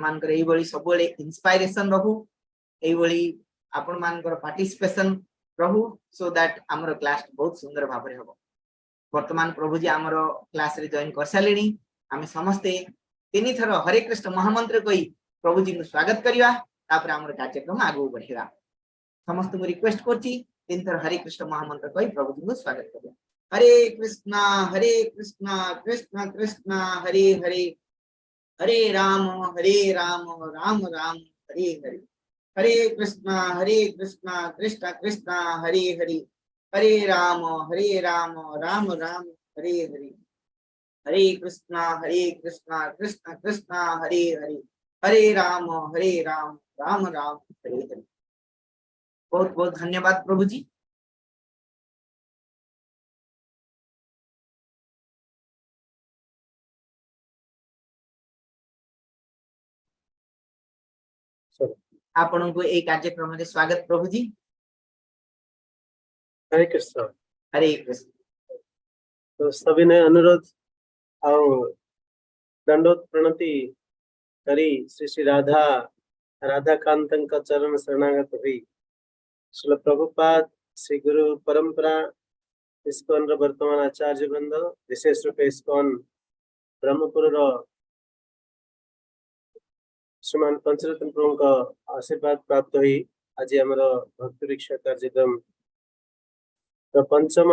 मानकर एई बळी सबले इंस्पिरेशन रहू एई बळी आपण मानकर पार्टिसिपेशन रहू सो दैट हमर क्लास बहुत सुंदर भाबरे हबो वर्तमान प्रभु जी हमर क्लास रे जॉइन कर सालेनी आमे समस्ते तीन थर हरे कृष्ण महामंत्र कही प्रभु जी को स्वागत करिया तापर हमर कार्यक्रम आगु बढ़िया समस्त को रिक्वेस्ट करची तीन थर हरे कृष्ण महामंत्र कही प्रभु जी को स्वागत करिया हरे कृष्णा कृष्ण कृष्ण हरे हरे हरे राम राम राम हरे हरे हरे कृष्णा कृष्ण कृष्ण हरे हरे हरे राम राम राम हरे हरे हरे कृष्णा कृष्ण कृष्ण हरे हरे हरे राम राम राम हरे हरे। बहुत बहुत धन्यवाद प्रभु जी। आपण को एक कार्यक्रम में स्वागत प्रभु जी। हरे कृष्ण। हरे कृष्ण। तो सभी ने अनुरोध और दंडोत प्रणति करी श्री श्री राधा कांतन का चरण शरणागत हुई श्रील प्रभुपाद श्री गुरु परंपरा इस्कॉन वर्तमान आचार्य वृंद विशेष रूप इस्कॉन ब्रह्मपुर श्रीमान पंचरत्न प्रभु का आशीर्वाद प्राप्त हुई आज आम भक्ति वृक्षा कार्यक्रम तो पंचम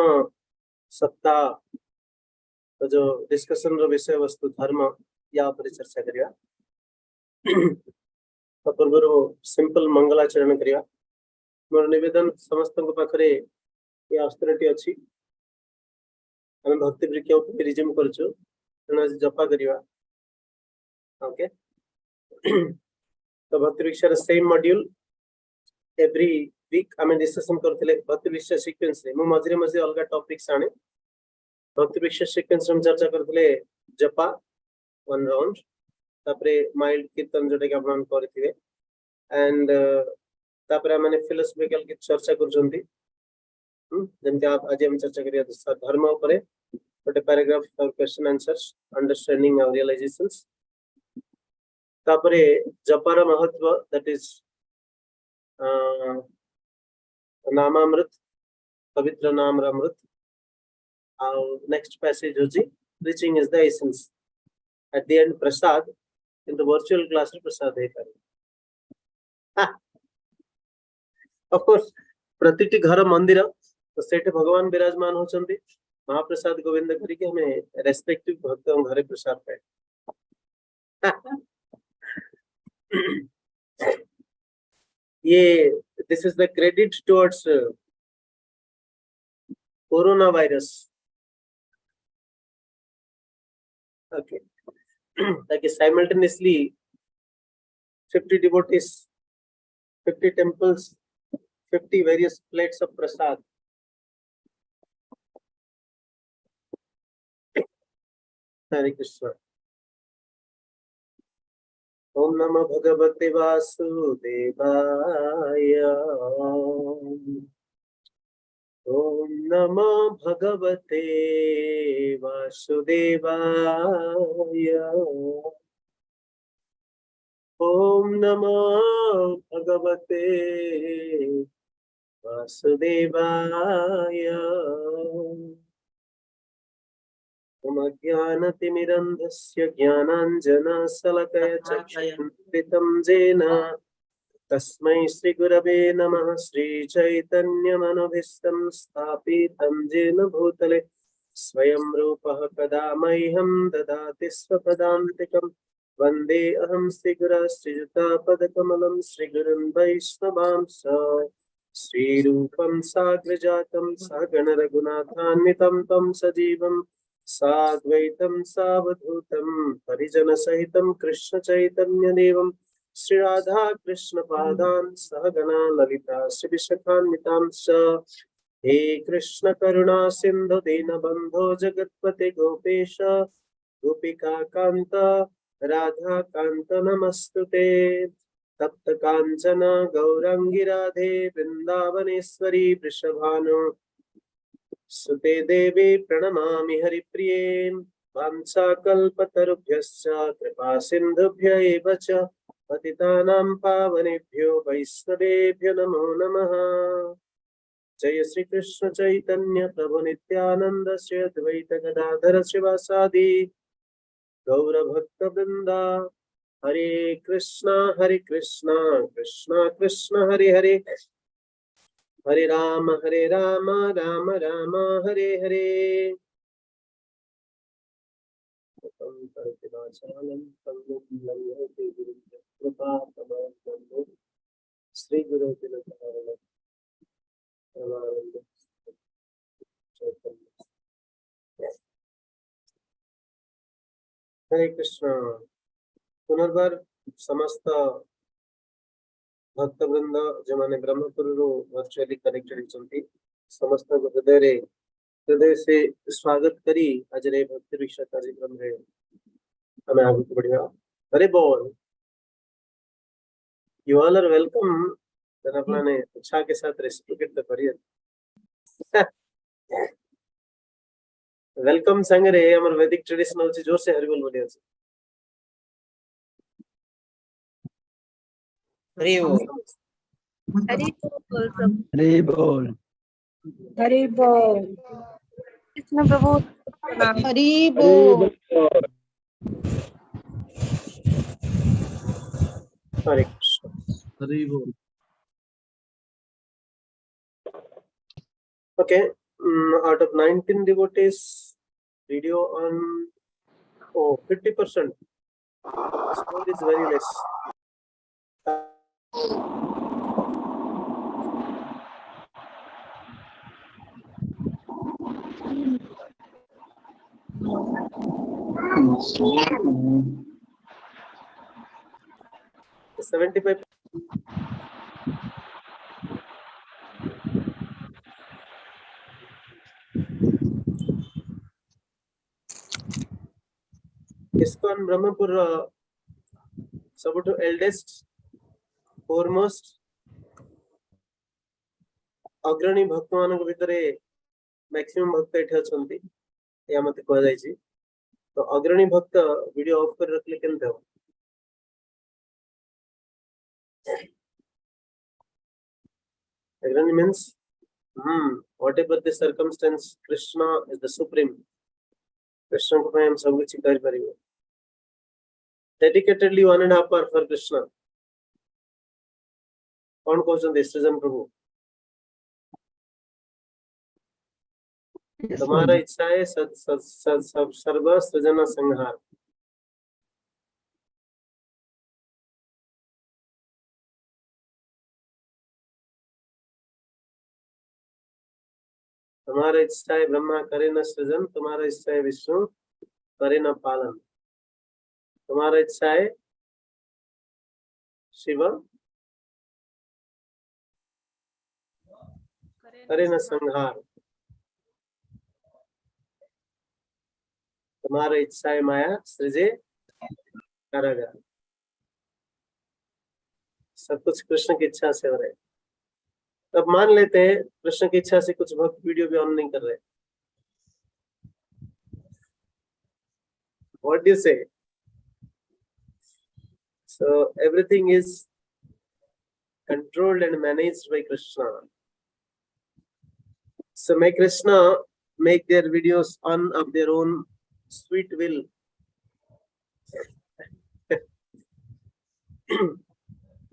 सप्ताह तो जो डिस्कशन रो विषय वस्तु धर्म या पर चर्चा करिया तो पूर्व सिंपल मंगलाचरण करिया मोर निवेदन समस्त को पाखरे ये अवसरटी अछि हम भक्ति वृक्षा को रिज्यूम करछु तना जपा करिया ओके तो भक्ति वृक्षा सेम मॉड्यूल एवरी वीक हमें डिस्कशन करथिले भक्ति वृक्षा सीक्वेंस रे मो मझरे मझे अलगा टॉपिक्स आने भक्ति वृक्षा सीक्वेंस हम चर्चा करथिले जपा वन राउंड तापरे माइल्ड कीर्तन जोटे के आपण करथिले एंड तापरे माने फिलोसॉफिकल की चर्चा करजंती जेंति आप आज हम चर्चा करिया धर्म ऊपर गोटे पैराग्राफ और क्वेश्चन आंसर्स अंडरस्टैंडिंग और रियलाइजेशंस तापरे जपार महत्व दैट इज नामामृत पवित्र नाम अमृत और नेक्स्ट पैसेज होची preaching is the essence at the end Prasad in the virtual class रे प्रसाद है करे of course प्रतिटी घर मंदिर तो सेठ भगवान विराजमान होचंती महाप्रसाद गोविंद करी के हमें रेस्पेक्टिव भक्तों घरे प्रसाद पाए ये this is the credit towards coronavirus. Okay. Like simultaneously 50 devotees, 50 temples, 50 various plates of prasad. Hare Krishna. Om Namo Bhagavate Vasudevaya. Om Namo Bhagavate Vasudevaya. Om Namo Bhagavate Vasudevaya. Om Ajnanatimirandhasya Jnananjanasalakaya Chakshuntritam Jena Tasmai Shri Gurave Namah Shri Chaitanya Manobhistam Sthapitam Jena Bhutale Swayam Rupaha Kadamaiham Dadati Swapadantikam Vande Aham Shri Gura Shri Juta Padakamalam Shri Gurun Vaishnavamsa Shri Rupam Sagrajatam Sagana Raghunathanvitam Tam Sajivam साद्वैतम सावधूतम परिजन सहितम कृष्ण चैतन्य देवम श्री राधा कृष्ण पादान सहगना ललिता श्री विशाखान्वितांश हे कृष्ण करुणा सिंधु दीनबंधो जगत्पते गोपेश गोपिका कांत राधा कांत नमस्तुते तप्त कांचन गौरांगी राधे वृंदावनेश्वरी वृषभानु सुते देवी प्रणमामि हरिप्रिये वाञ्छाकल्पतरुभ्यश्च कृपा सिन्धुभ्य एव च पतितानां पावनेभ्यो वैष्णवेभ्यो नमो नमः। जय श्री कृष्ण चैतन्य प्रभु नित्यानंद श्री अद्वैत गदाधर श्रीवासादि गौर भक्त वृंदा। हरे कृष्णा कृष्णा कृष्णा हरे हरे, हरे राम राम राम हरे हरे। श्री गुरु हरे कृष्ण। पुनर्बार समस्त भक्त वृंद जो माने ब्रह्मपुर वर्चुअली कनेक्टेड होती समस्त हृदय से स्वागत करी आज रे भक्ति वृक्ष कार्यक्रम रे हमें आगे बढ़िया। हरे बोल। You all are welcome. अपना ने उत्साह के साथ रेस्पेक्ट तो करिए। वेलकम संग रे हमर वैदिक ट्रेडिशन होची जोर से हरि बोल बोलिए। हरि बोल। हरि बोल सब। हरि बोल। हरि बोल। कृष्ण प्रभु हरि बोल। हरे कृष्ण। हरि बोल। Okay, out of 19 devotees, video on 50%. Score is very less. The 75. Iskcon Berhampur सबुठु eldest, foremost, अग्रणी भक्त मानक भितरे मैक्सिमम भक्त एठी अछंती या मते कह जाय छी। तो अग्रणी भक्त वीडियो ऑफ कर रखले केनते हो। Agrani means whatever the circumstance, Krishna is the supreme. Krishna को हम सब कुछ कर परिबे। Dedicatedly 1.5 hour for Krishna. कौन कहते सृजन प्रभु। तुम्हारा इच्छा है सर्व सृजन संहार। तुम्हारा इच्छा है ब्रह्मा करे न सृजन, तुम्हारा इच्छा है विष्णु करे न पालन, तुम्हारा इच्छा है शिव करे न संहार, तुम्हारा इच्छा है माया सृजे कारागार। सब कुछ कृष्ण की इच्छा से हो रहे। तब मान लेते हैं कृष्ण की इच्छा से कुछ भक्त वीडियो भी ऑन नहीं कर रहे। What do you say? So everything is controlled and managed by Krishna. So may Krishna make their videos on of their own sweet will.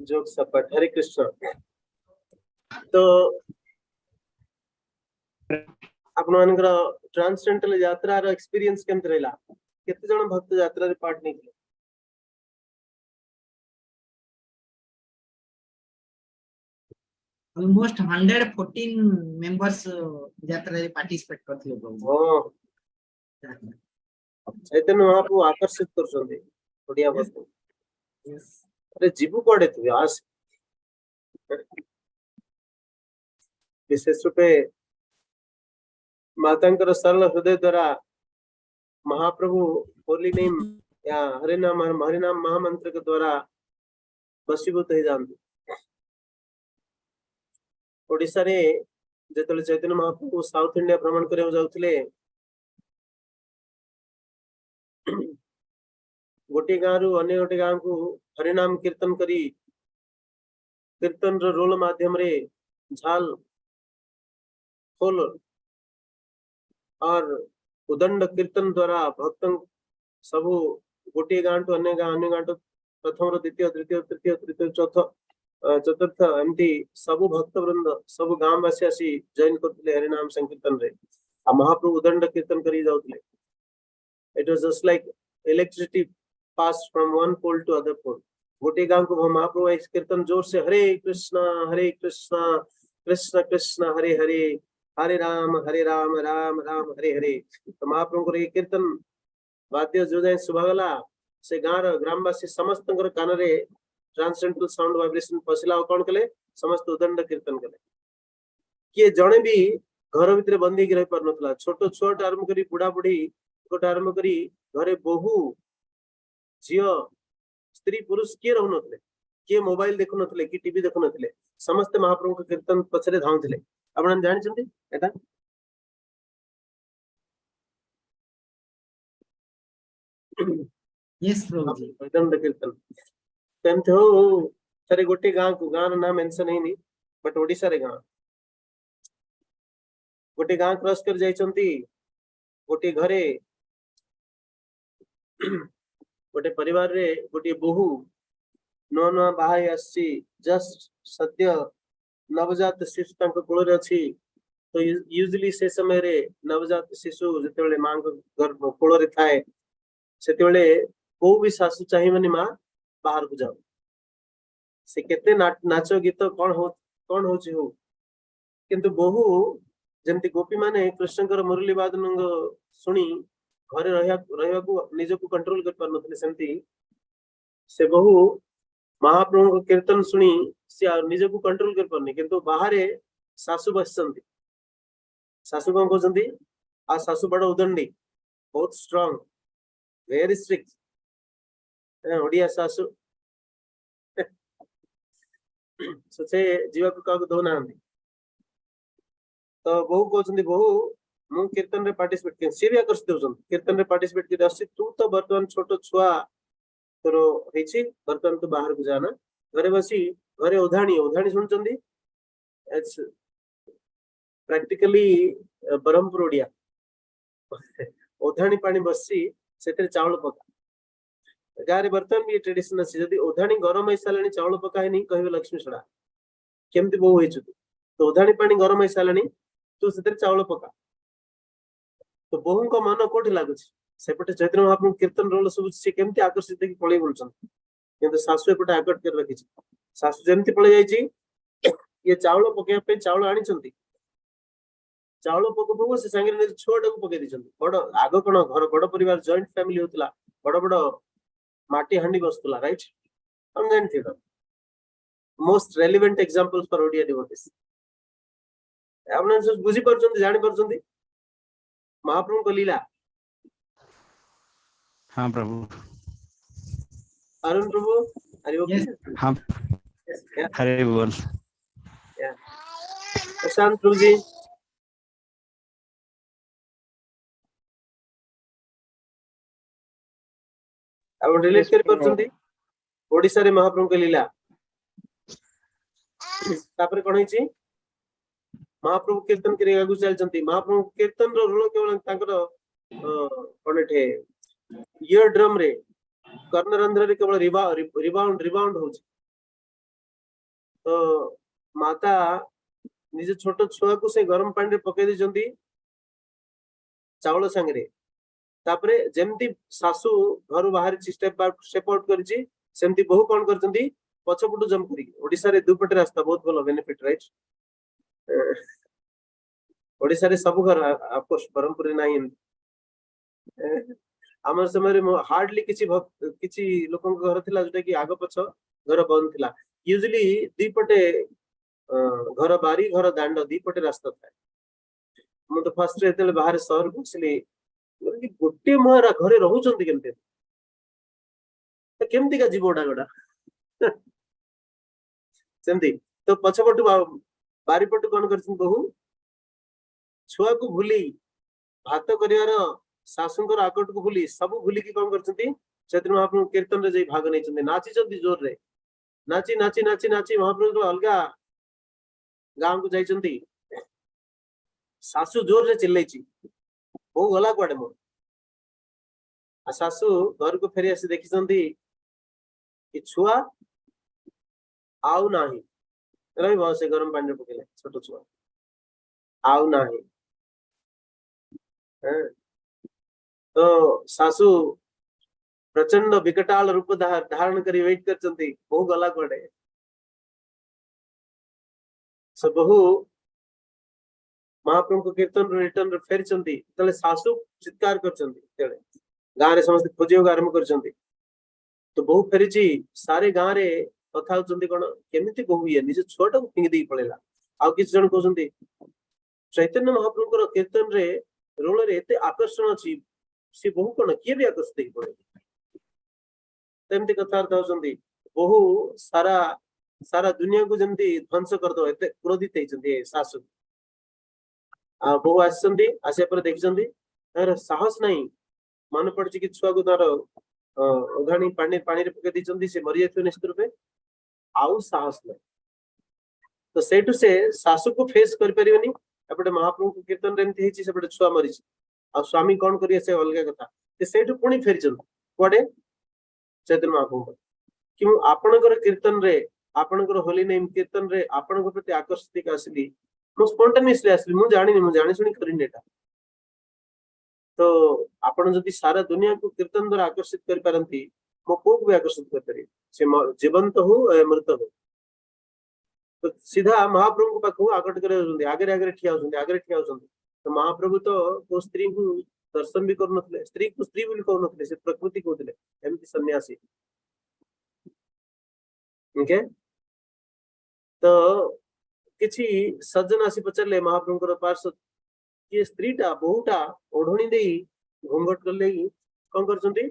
जोक सपट। हरे कृष्ण। तो आपण मानकर ट्रांसडेंटल यात्रा रो एक्सपीरियंस केमत रहला। केते जण भक्त यात्रा रे पार्ट नहीं। ऑलमोस्ट 114 मेंबर्स यात्रा रे पार्टिसिपेट करथिले प्रभु। चैतन्य महाप्रभु आकर्षित करछन्ते ओडिया भक्त। अरे जीवु कोडे तू आस। विशेष रूपे मातांकर सरल हृदय द्वारा महाप्रभु होली नेम या हरिनाम महामंत्र के द्वारा बसीभूत हो जाते। ओडिशा रे जेतले चैतन्य महाप्रभु साउथ इंडिया भ्रमण करे जाउथिले गोटे गाँव रु अन्य गोटे गाँव को हरिनाम कीर्तन करी कीर्तन रोल माध्यम रे झाल खोल और उदंड कीर्तन द्वारा भक्तन सबु गोटे गाँव टू अन्य गाँव टू प्रथम द्वितीय तृतीय तृतीय तृतीय चतुर्थ एमती सबु भक्त वृंद सबु गाँववासी आसी जॉइन करते हरिनाम संकीर्तन रे आ महाप्रभु उदंड कीर्तन करी जाउतले. It was just like electricity passed from one pole to other pole. गोटे गाँव को महाप्रभु इस कीर्तन जोर से हरे कृष्णा कृष्ण कृष्ण हरे हरे हरे राम राम राम हरे हरे. तो महाप्रभु को ये कीर्तन वाद्य जो जाए सुभागला से गाँव ग्रामवासी समस्त कान रे ट्रांसडेंटल साउंड वाइब्रेशन पशिला कौन कले समस्त उदंड कीर्तन कले. किए जड़े भी घर भितर बंदी रही पार ना छोट छुआ आरंभ करी बुढ़ा बुढ़ी आरंभ करी घरे बहु झी स्त्री पुरुष किए रहु नथिले किए मोबाइल देखु नथिले कि टीवी देखु नथिले समस्त महाप्रभु के कीर्तन पछरे धाउथिले. आपण जानि छथि एटा यस प्रभु जी उदंड कीर्तन तेमते हो थरे गोटे गाँव को गाँव नाम मेंशन हैनी बट ओडिसा रे गाँव गोटे गाँव क्रॉस कर जाइछंती गोटे घरे गोटे परिवार रे गोटे बहु नुआ नुआ बाहा आसी जस्ट सद्य नवजात शिशु तांको कोल रे अछि. तो यूजुअली से समय रे नवजात शिशु जेतेबेले मां को गर्भ कोल रे थाए सेतेबेले को भी सासु चाहिबनी मां बाहर को जाओ से केते नाच गीत कौन होची हो किंतु बहु जेमती गोपी माने कृष्णकर मुरली वादन सुनी घरे रहिया को निज को कंट्रोल कर पार नथले सेमती से बहु महाप्रभु को कीर्तन सुनी से निज को कंट्रोल कर पारनी किंतु बाहर सासु बसचंती सासु कौन कहते आ सासु बड़ उदंडी बहुत स्ट्रांग वेरी स्ट्रिक्ट ओडिया सासु से जीवा को का दो तो बहु कहते बहु मु कीर्तन रे पार्टिसिपेट कर सी भी आकर्षित होछन कीर्तन रे पार्टिसिपेट कर आसी तू तो वर्तमान छोट छुआ तोर हेछि वर्तमान तू बाहर को जाना घरे बसी घरे ओधाणी सुनचंदी इट्स प्रैक्टिकली ब्रह्मपुर ओडिया ओधाणी पानी बसी सेते चावल पका गारे वर्तमान भी ट्रेडिशन अछि जदी ओधाणी गरम होई सालानी चावल पका है नहीं कहबे लक्ष्मी छड़ा केमती बहु होइछु तो ओधाणी पानी गरम होई सालानी तू सेते चावल पका तो बहु को मन कोठी लागुछि सेपटे चैतन्य महाप्रभु कीर्तन रोल सब से केमती आकर्षित की पळै बोलछन किंतु सासु एपटे आकट कर रखिछ सासु जेमती पळै जाईची ये चावल पके पे चावल आनी छंती चावल पको पको से संगे ने छोटा को पके दिछन बड़ आगो कोन घर बड़ परिवार जॉइंट फैमिली होतला बड़ बड़ माटी हांडी बसतला राइट हम जानथि त most relevant examples for Odia devotees आपन सब बुझी परछन जानि परछन महाप्रभु को लीला. हाँ प्रभु. अरुण प्रभु हरि बोल. हाँ हरि बोल. प्रशांत प्रभु जी अब रिलेट कर परछंती ओडिसा रे महाप्रभु के लीला तापर कोन हिची महाप्रभु कीर्तन करे आगु चलचंती महाप्रभु कीर्तन रो रोल केवल तांकर कोनठे ईयर ड्रम रे कर्णरंध्र रे केवल रिबाउंड होची तो माता निज छोट छुआ को से गरम पानी रे पके दिजंती चावल संगे तापरे जेमती सासु घर बाहर स्टेप आउट करची सेमती बहु कोन करचंती पछपटु जम करी ओडिसा रे दुपटे रास्ता बहुत भलो बेनिफिट राइट. ओडिसा रे सब घर ऑफकोर्स ब्रह्मपुर रे नाही हमर समय रे हार्डली किछि लोकन घर थिला जटा कि आगो पछ घर बंद थिला यूजुअली दीपटे घर बारी घर दांड दीपटे रास्ता था मु तो फर्स्ट रे तेले बाहर शहर घुसली गोटे महारा घरे रहउचंती केमते तो केमती का जीवोडा गोडा सेमती तो पछपटु बारीपटु कौन करछन बहु छुआ को भूली भात करियार सासुंकर आकट को भूली सब भूली की कौन करछंती चैतन्य महाप्रभु कीर्तन रे जाई भाग नहीं नाची जोर रे नाची नाची नाची नाची महाप्रभु अलग गांव को जाइछंती सासू जोर रे चिल्लाई बो गला कुआडे मो सासू घर को फेरी आसी देखिछंती कि छुआ आउ नाही रही बहुत से गरम पानी पकेले छोट छुआ आउ नाही तो सासू प्रचंड विकटाल रूप धारण करी वेट करचंती बहु गला कुआडे से बहु महाप्रभु को कीर्तन रिटर्न फेरचंती तले सासू चित्कार करचंती तेले गांव रे समस्त खोजियो आरंभ करचंती तो बहु फेरिची सारे गांव रे कथा होचंती कोन केमिति बहु ये निज छोटा को फिंगी दी पड़ेला आ किछ जन कहउचंती चैतन्य महाप्रभु को कीर्तन रे रोल रे एते आकर्षण अछि से बहु कोन किए भी आकर्षित ही पड़े तेमति कथा अर्थ होचंती बहु सारा सारा दुनिया को जंती ध्वंस कर दो एते क्रोधित हेचंती सासु आ बहु आसंती आसे पर देखचंती तार साहस नहीं मन पड़ची कि छुआ को तार ओघाणी पानी पानी रे पके दिचंती से मरि जाथि निश्चित रूपे आउ साहस नहीं तो सेठु से सासु को फेस कर परिबनी एपटे महाप्रभु को कीर्तन रेमति हेची सेपटे छुआ मरिची आ स्वामी कोन करिया से अलग कथा ते सेठु पुणी फेरचंत कोडे चैतन्य महाप्रभु कि आपनकर कीर्तन रे आपनकर होली नेम कीर्तन रे आपनकर प्रति आकर्षित आसली मो स्पॉन्टेनियसली आसली मु जानि सुनी करिन एटा तो आपण जदि सारा दुनिया को कीर्तन द्वारा आकर्षित कर पारंती मो को भी आकर्षित कर पारे से जीवंत हो मृत हो तो सीधा महाप्रभु को पाखु आकट करे आगे आगे ठिया होचंदी तो महाप्रभु तो को स्त्री को दर्शन भी करनथले स्त्री को स्त्री भी कहनथले से प्रकृति कहथले एमती सन्यासी ओके तो किछि सज्जन आसी पचले महाप्रभु को पार्श्व ये स्त्रीटा बहुटा ओढ़णी दे घूंघट कर ले कौन करचंती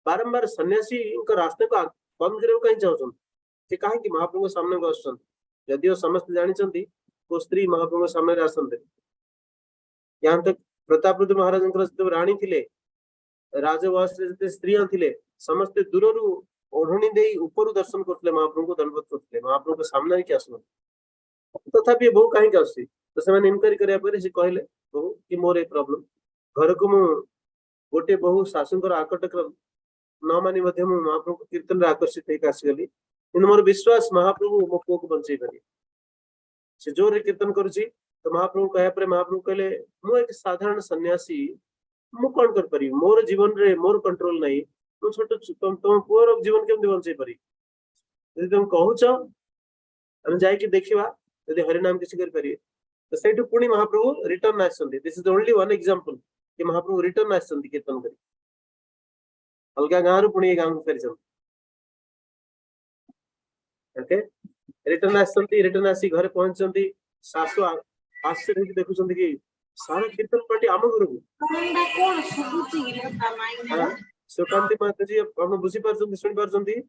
बारंबार सन्यासी को रास्ते को बंद करे कहीं चाहछन से काहे कि महाप्रभु के सामने को आछन यदि समस्त जानि चंती को स्त्री महाप्रभु के सामने आसंते यहां तक प्रतापरुद्र महाराज जब रानी थिले राजवास रे जते स्त्रीया थिले समस्त दूररु ओढ़णी दे ऊपर दर्शन करथले महाप्रभु को दंडवत करथले महाप्रभु के सामने के आसन तथापि बहु काहे के आसी तो से इनक्वारी करिया पर से कहले बहु कि मोर ए प्रॉब्लम घर को मु गोटे बहु शासुकर आकटक न मानी मध्य मु महाप्रभु को कीर्तन रे आकर्षित होई आसी गली इन मोर विश्वास महाप्रभु मो को बंचई करी से जोर कीर्तन करूची तो महाप्रभु कहया पर महाप्रभु कहले मु एक साधारण सन्यासी मु कोन कर परी मोर जीवन रे मोर कंट्रोल नहीं मु छोट तुम पुअर जीवन केम बंचई परी यदि तुम कहूछ हम जाय कि देखिबा यदि हरि नाम किसी कर परिए तो सेठु पुणी महाप्रभु रिटर्न आसंती this is only one example कि महाप्रभु रिटर्न आसंती कीर्तन करी अलगा गांव पुणी गांव को फेरचंती ओके रिटर्न आसी घरे पहुंचंती सासु आश्चर्य ही देखुचंती कि सारा कीर्तन पार्टी आम घर को सुकांती माता जी हम बुझी पारचंती सुनि पारचंती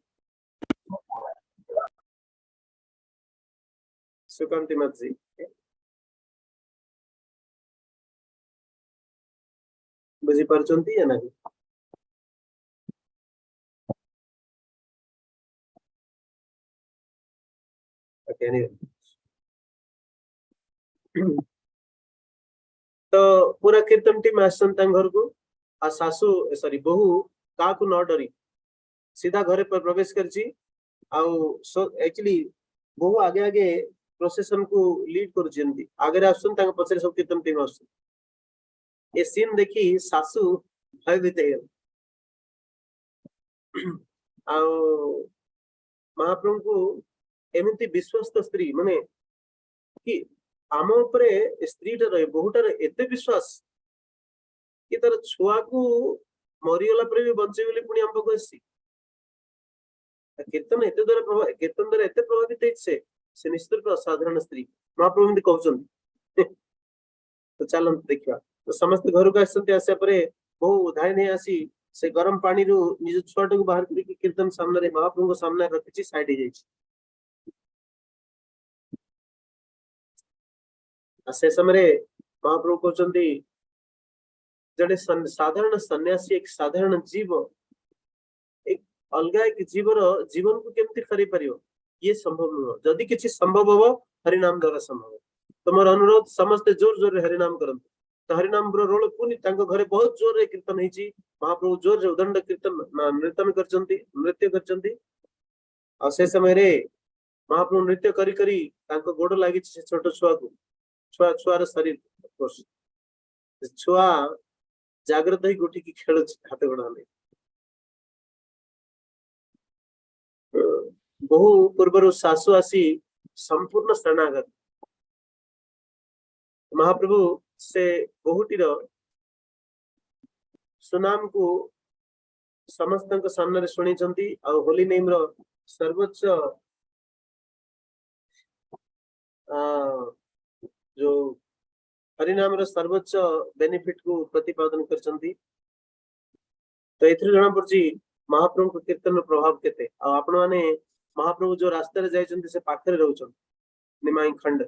सुकांती माता जी बुझी पारचंती या नहीं ओके तो पूरा कीर्तन टीम आसन घर को आ सासू सॉरी बहु का को न डरी सीधा घरे पर प्रवेश करची एक्चुअली बहु आगे आगे प्रोसेशन को लीड कर आगे आसन पचर सब कीर्तन टीम आस ये सीन देखी सासू भयभीत महाप्रभु को एमती विश्वस्त स्त्री माने कि आम उपरे स्त्रीटा रहे बहुटार एते विश्वास कि तार छुआ को मरीगला पर भी बंचे बोली पुणी आम पाक कीर्तन एते द्वारा कीर्तन द्वारा एते प्रभावित से निश्चित असाधारण स्त्री महाप्रभु कहते तो चलते देखा तो समस्त घर को आसिया बहु धाई नहीं आसी से गरम पानी रू निज छुआटा को बाहर करके कीर्तन सामने महाप्रभु सामने रखी साइड हो से समय महाप्रभु कहते जड़े साधारण सन्यासी एक साधारण जीव अलग एक जीवर जीवन को केमती फेरी परियो ये संभव नुह जदि किछि संभव हो हरि नाम द्वारा संभव तुमर अनुरोध समस्त जोर जोर हरि नाम करंतु तो हरि नाम रो रोल पुनी तांको घरे बहुत जोर रे कीर्तन हिची महाप्रभु जोर रे उदंड कीर्तन नृत्य करचंती आ से समय रे महाप्रभु नृत्य करी करी तांको गोड़ लागि से छोट छुआ को छुआर शरीर कोर्स छुआ जागृत ही गोटी की खेल हाथ गोड़ा नहीं बहु पूर्वर सासु आसी संपूर्ण शरणागत महाप्रभु से बहुटीर सुनाम को समस्त सामने शुणी होली नेम रो सर्वोच्च जो हरिनाम रो सर्वोच्च बेनिफिट को प्रतिपादन करचंती तो एथि जना पड़ची महाप्रभु को कीर्तन रो प्रभाव केते आ आपण माने महाप्रभु जो रास्ते रे जायचंती से पाखरे रहउछन निमाई खंड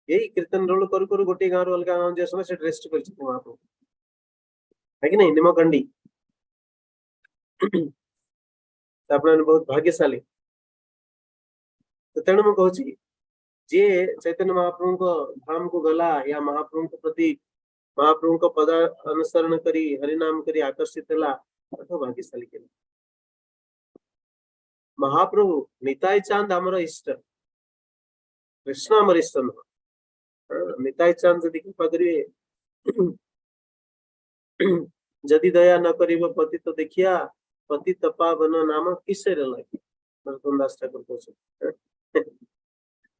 यही कीर्तन रोल करू करू गोटे गाँव अलग गाँव जे समय से रेस्ट करछथि महाप्रभु है कि नहीं निमकंडी आपण बहुत भाग्यशाली तो तेणु मैं कहूँ जे चैतन्य महाप्रभु को धाम को गला या महाप्रभु के प्रति महाप्रभु को पद अनुसरण करी हरिनाम करी आकर्षित हला तो भाग्यशाली के महाप्रभु निताई चांद आमर इष्ट कृष्ण आमर इष्ट नुह निताई चांद जदि कृपा करिवे जदि दया न करिव पति तो देखिया पति तपावन नाम किसे लगे नरतदास ठाकुर कहते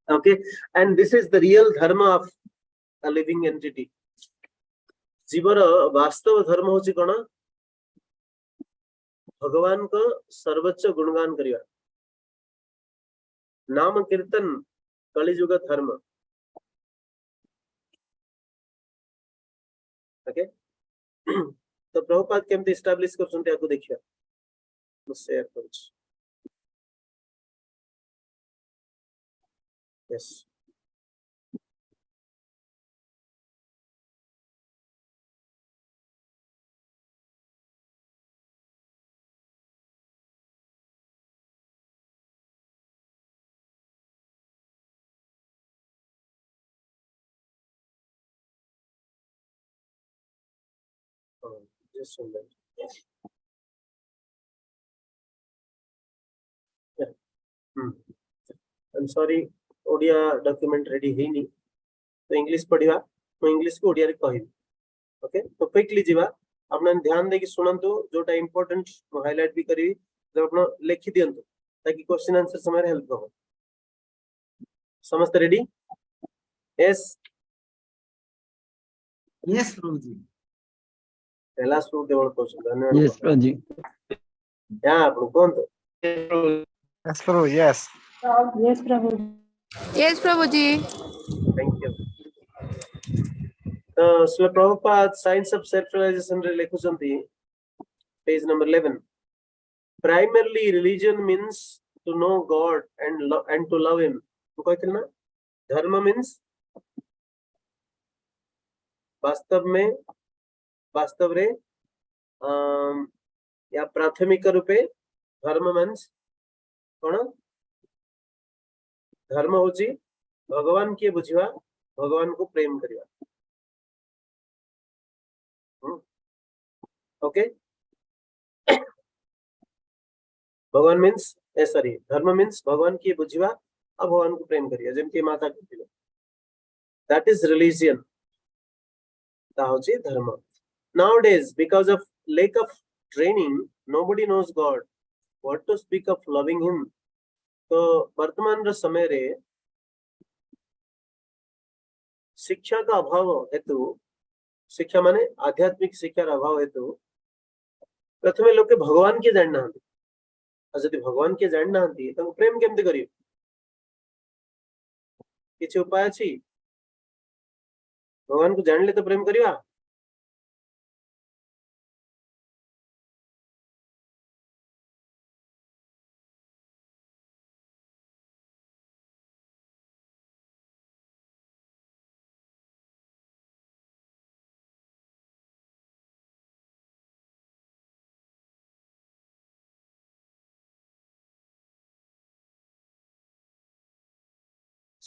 okay and this is the real dharma of a living entity जीवर वास्तव धर्म होची कोन भगवान को सर्वोच्च गुणगान करिया नाम कीर्तन कलिजुग धर्म ओके तो प्रभुपाद केमती एस्टैब्लिश करछन्ते आको देखिया मैं शेयर करूछ yes just one minute. Yeah. I'm sorry Odia document ready है नहीं तो इंग्लिश पढ़िबा मैं इंग्लिश को ओडिया रे कहि ओके तो क्विकली जीवा आपन ध्यान दे कि सुनंतु जोटा इंपोर्टेंट मैं हाईलाइट भी करी जब आपन लिखि दियंतु ताकि क्वेश्चन आंसर समय हेल्प हो समस्त रेडी यस यस प्रभु जी पहला श्लोक देवल क्वेश्चन धन्यवाद यस प्रभु जी या आपन कोन तो Yes, Prabhu. Yes. Yes, Prabhu. Yes, Prabhuji. Thank you Srila Prabhupada science of self realization रे लिखुचंती page number 11 primarily religion means to know God and to love him तो कहते ना धर्म means वास्तव रे या प्राथमिक रूपे धर्म means कोन धर्म होची भगवान के बुझिवा भगवान को प्रेम करिवा ओके भगवान मीन्स सॉरी धर्म मीन्स भगवान की बुझिवा आ भगवान को प्रेम करिया जेमती माता कहथिले दैट इज रिलीजियन ता होची धर्म nowadays because of lack of training nobody knows God what to speak of loving him तो वर्तमान रो समय रे शिक्षा का अभाव हेतु शिक्षा माने आध्यात्मिक शिक्षार अभाव हेतु प्रथमे लोके भगवान के जानना हंती जदि भगवान के जानना हंती तो प्रेम केमते करियो किछि उपाय अछि भगवान को जानले तो प्रेम करिवा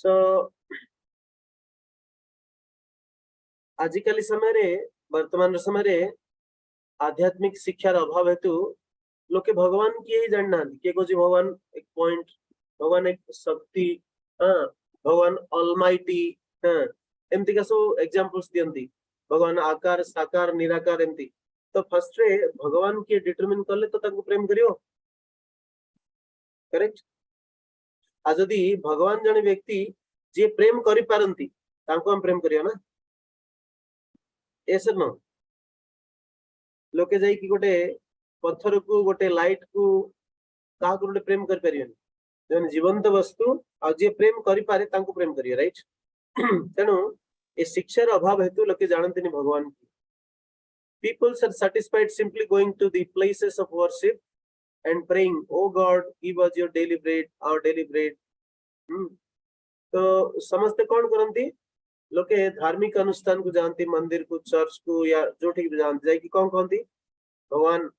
सो आजिकल समय रे वर्तमान समय रे आध्यात्मिक शिक्षार अभाव हेतु लोके भगवान किए ही जानना किए को भगवान एक पॉइंट भगवान एक शक्ति हाँ भगवान ऑलमाइटी हाँ एमती का सब एग्जांपल्स दियंती भगवान आकार साकार निराकार एमती तो फर्स्ट रे भगवान किए डिटरमिन करले तो ताको प्रेम करियो करेक्ट आज यदि भगवान जने व्यक्ति जे प्रेम करि पारंती ताको हम प्रेम करियो ना ऐसे न लोके जाई कि गोटे पत्थर को गोटे लाइट को का गोटे प्रेम कर परियन जन जीवंत वस्तु आ जे प्रेम करि पारे ताको प्रेम करियो राइट तेनु ए शिक्षार अभाव हेतु लोके जानते नहीं भगवान की people are satisfied simply going to the places of worship and praying oh god give us your daily bread our daily bread तो समस्त कौन करंती लोके धार्मिक अनुष्ठान को जानती मंदिर को चर्च को या जो ठीक जानते जाए कि कौन कहती भगवान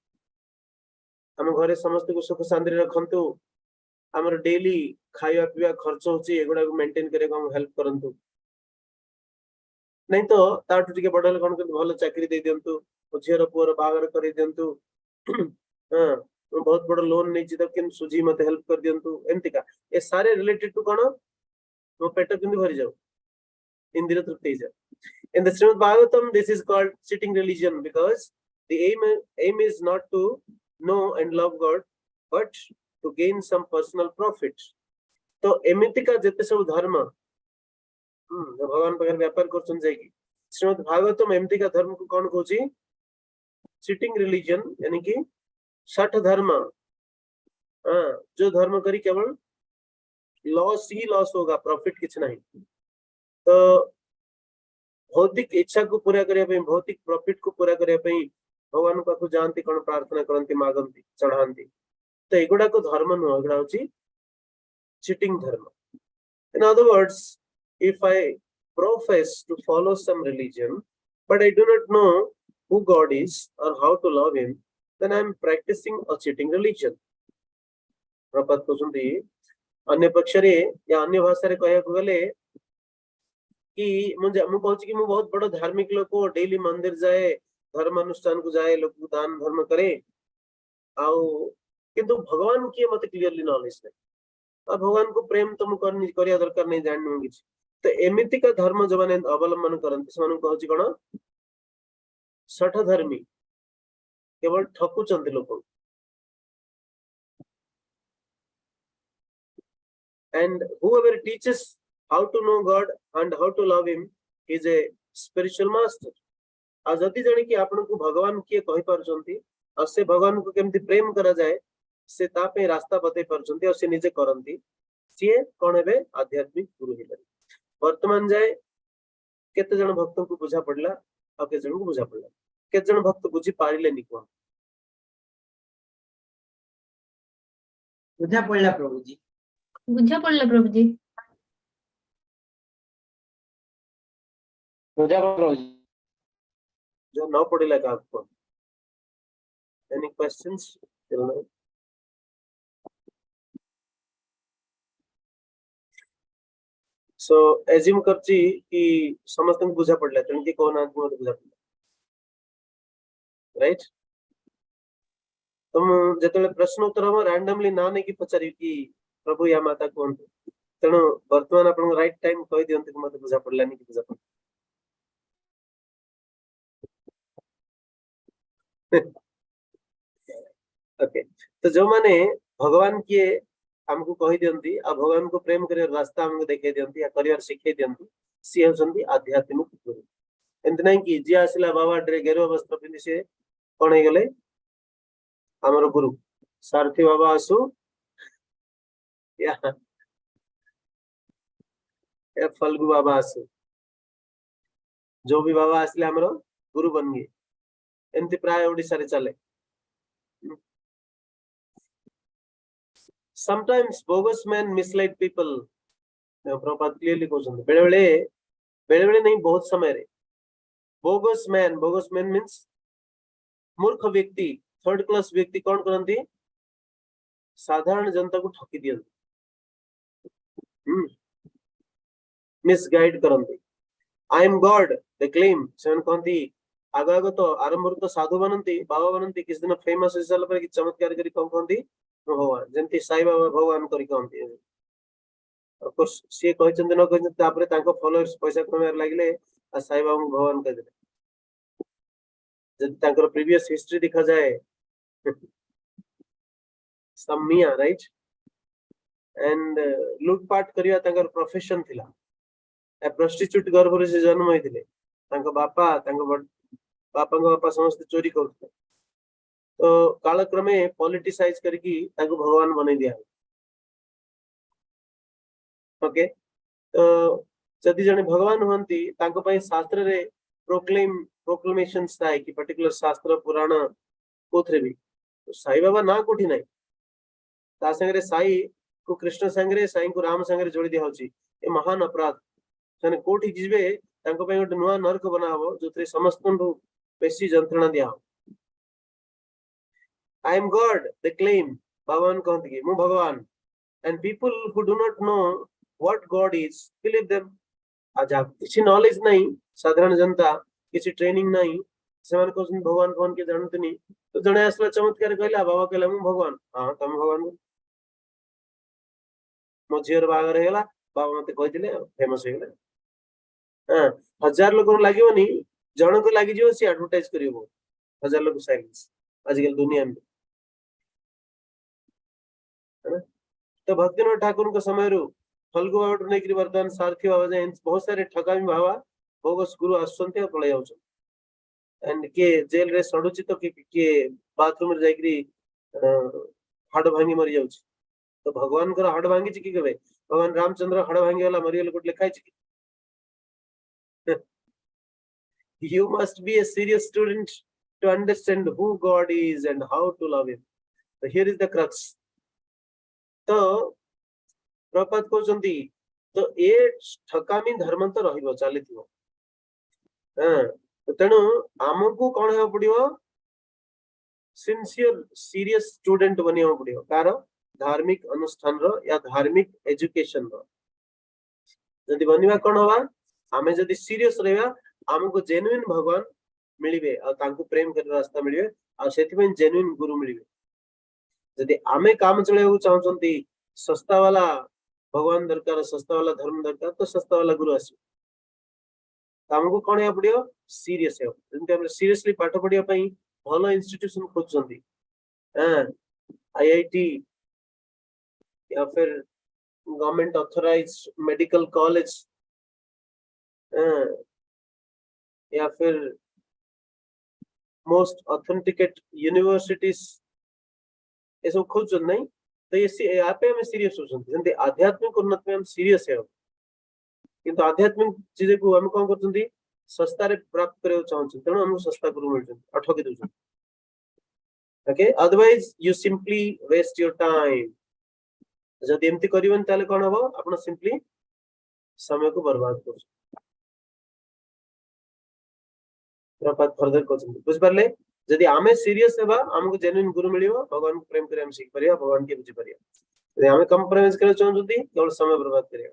हम घरे समस्त को सुख शांति रखंतु हमर डेली खाଇବା पिया खर्च होची एगुडा को मेंटेन करे को हम हेल्प करंतु नहीं तो ताटू टिके बडल कोन के भलो चाकरी दे दियंतु झियर पुअर बागर कर दियंतु हां बहुत बड़ लोन नहीं छी तो केन सुजी मते हेल्प कर दियंतु एमती का ए सारे रिलेटेड टू कोन मो पेट किंदी भरि जाऊ इंद्रिय तृप्ति जा in the Srimad Bhagavatam this is called sitting religion because the aim is not to know and love God but to gain some personal profit तो एमिति का जते सब धर्म भगवान पगर व्यापार करछन जायकी श्रीमद् भागवतम एमती का धर्म को कौन कहूची सिटिंग रिलीजन यानी कि 60 धर्म जो धर्म करी केवल लॉस ही लॉस होगा प्रॉफिट किछ नहीं तो भौतिक इच्छा को पूरा करिया पे भौतिक प्रॉफिट को पूरा करिया पे भगवान पाखु जानती कोन प्रार्थना करंती मागंती चढ़ांती तो एगुडा को धर्म न एगुडा होची चिटिंग धर्म in other words if I profess to follow some religion but I do not know who God is or how to love him then I am practicing a cheating religion प्रपद को सुनती अन्य पक्ष रे या अन्य भाषा रे कहया गले कि मुझे मु कहूची कि मु बहुत बड़ धार्मिक लोक डेली मंदिर जाए धर्म अनुष्ठान को जाए लोक दान धर्म करे आउ किंतु भगवान की मते क्लियरली नॉलेज नहीं और भगवान को प्रेम तो मु करनी करिया दरकार नहीं जाननु किछ तो एमिति का धर्म जो माने अवलंबन करंती समान कहूची कोन 60 धर्मी केवल ठकु चंती लोक and whoever teaches how to know God and how to love him is a spiritual master आज जति जने कि आपन को भगवान किए कहि परचंती और से भगवान को केमति प्रेम करा जाए से तापे रास्ता बतै परचंती और से निजे करंती सिए कोन हेबे आध्यात्मिक गुरु हिले वर्तमान जाए केते जन भक्तों को बुझा पड़ला और केते जन को बुझा पड़ला केते जन भक्त बुझी पारिले नि को बुझा पड़ला प्रभु जी बुझा पड़ला प्रभु जी पूजा करो जी। जो न पड़ेला का आपको एनी क्वेश्चंस सो एज्यूम करची कि समस्त को बुझा पड़ला तन के कोन आदमी को बुझा पड़ला राइट तुम जतले प्रश्न उत्तर हम रैंडमली ना नहीं कि पचारि कि प्रभु या माता कोन तनो वर्तमान अपन राइट टाइम कहि दियंत कि मते बुझा पड़ला नहीं कि बुझा पड़ला ओके तो जो माने भगवान के हमको कहि दियंती आ भगवान को प्रेम करे रास्ता हमको देखे दियंती या करियर सिखे दियंती सी होसंती आध्यात्मिक गुरु एंत नहीं कि जे आसला बाबा ड्रे गेरो वस्त्र पिंदी से कोन हे गेले हमर गुरु सारथी बाबा आसु या फल्गु बाबा आसु जो भी बाबा आसले हमर गुरु बन गए एंती प्राय ओडिसा रे चले sometimes bogus men mislead people प्रपात क्लियरली कहउछन बेले बेले नहीं बहुत समय रे bogus man means मूर्ख व्यक्ति थर्ड क्लास व्यक्ति कौन करंती साधारण जनता को ठकी दियंती मिसगाइड करंती I am God they claim सेवन कहंती आगाग तो आरंभ तो साधु बनंती बाबा बनंती किस दिन फेमस हिसाब पर कि चमत्कार करी कहंती भगवान जेंती साई बाबा भगवान करी कहंती ऑफ कोर्स से कहचंती न कहचंती तापरे तांको फॉलोअर्स पैसा कमार लागिले आ साई बाबा भगवान कह देले जब तांकर प्रीवियस हिस्ट्री देखा जाए सम्मिया राइट एंड लूटपाट करिया तांकर प्रोफेशन थिला ए प्रोस्टिट्यूट गर्भ से जन्म होइथिले तांको बापा तांको बापा समस्त चोरी करते तो कालक्रमे पॉलिटिसाइज करके तांको भगवान बनै दिया ओके तो जदि जने भगवान होंती तांको पई शास्त्र रे प्रोक्लेमेशंस थाए कि पर्टिकुलर शास्त्र पुराण कोथरे भी तो साई बाबा ना कोठी नाही ता संगे साई को कृष्ण संगे साई को राम संगे जोड़ी दिया होची ए महान अपराध जने कोठी जिबे तांको पई गोटे नुआ नरक बनावो जोथरे समस्त बेसी जंत्रणा दिया आई एम गॉड दे क्लेम भगवान कहते कि मु भगवान and people who do not know what God is believe them आजा किसी नॉलेज नहीं साधारण जनता किसी ट्रेनिंग नहीं सेमान को भगवान कौन के जानतनी तो जने असला चमत्कार कहला बाबा कहला मु भगवान हां तुम भगवान मो झियर बागर हेला बाबा मते कहि दिले फेमस हे गेला हां 1000 लोक लागिवनी जण को लागि जियो से एडवर्टाइज करियो 1000 लोक साइलेंस आजकल दुनिया में है तो भक्तिनाथ ठाकुर को समय रो फल्गु बाबा नै कि वर्तमान सारथी बाबा जाय बहुत सारे ठकामी बाबा भोगस गुरु आसंते पळे जाउछ एंड के जेल रे सडुची तो के बाथरूम रे जाइकरी हाड भांगी मरि जाउछ तो भगवान को हाड भांगी कि केबे भगवान रामचंद्र हाड भांगी वाला मरियल कोट लिखाइ छी you must be a serious student to understand who God is and how to love him so here is the crux तो प्रपात कहउचंती तो ए ठकामी धर्म तो रहिबो चालिथिबो हां तेनु हमकु कोन हे पडियो सिंसियर सीरियस स्टूडेंट बनियो पडियो कार धार्मिक अनुष्ठान रो या धार्मिक एजुकेशन रो जदि बनिवा कोन होवा हमें जदि सीरियस रहबा हमको जेन्युइन भगवान मिलिबे आ तांको प्रेम कर रास्ता मिलिबे आ सेति में जेन्युइन गुरु मिलिबे जदि आमे काम चलेउ चाहचंती सस्ता वाला भगवान दरकार सस्ता वाला धर्म दरकार तो सस्ता वाला गुरु आसी हमको कोन हे पडियो सीरियस हे जंते हम सीरियसली पाठ पढिया पई भलो इंस्टीट्यूशन खोजचंती हां आईआईटी या फिर गवर्नमेंट ऑथराइज्ड मेडिकल कॉलेज या फिर मोस्ट ऑथेंटिकेट यूनिवर्सिटीज ये सब खोज नहीं तो ये यहाँ पे हमें सीरियस हो सकते हैं आध्यात्मिक उन्नति में हम सीरियस है किंतु आध्यात्मिक चीजें को हम कौन करते सस्ता रे प्राप्त करे चाहते तेणु हम सस्ता गुरु मिलते अठकी दउछन okay otherwise you simply waste your time जदि एमती करिवन ताले कोन हबो आपण सिंपली समय को बर्बाद कर प्रपात फर्दर कोचन बुझ परले जदि आमे सीरियस हेबा हमको जेन्युइन गुरु मिलियो भगवान को प्रेम करे हम सीख परिया भगवान के बुझि परिया यदि हमें कंप्रोमाइज करे चाहउती केवल समय बर्बाद करिया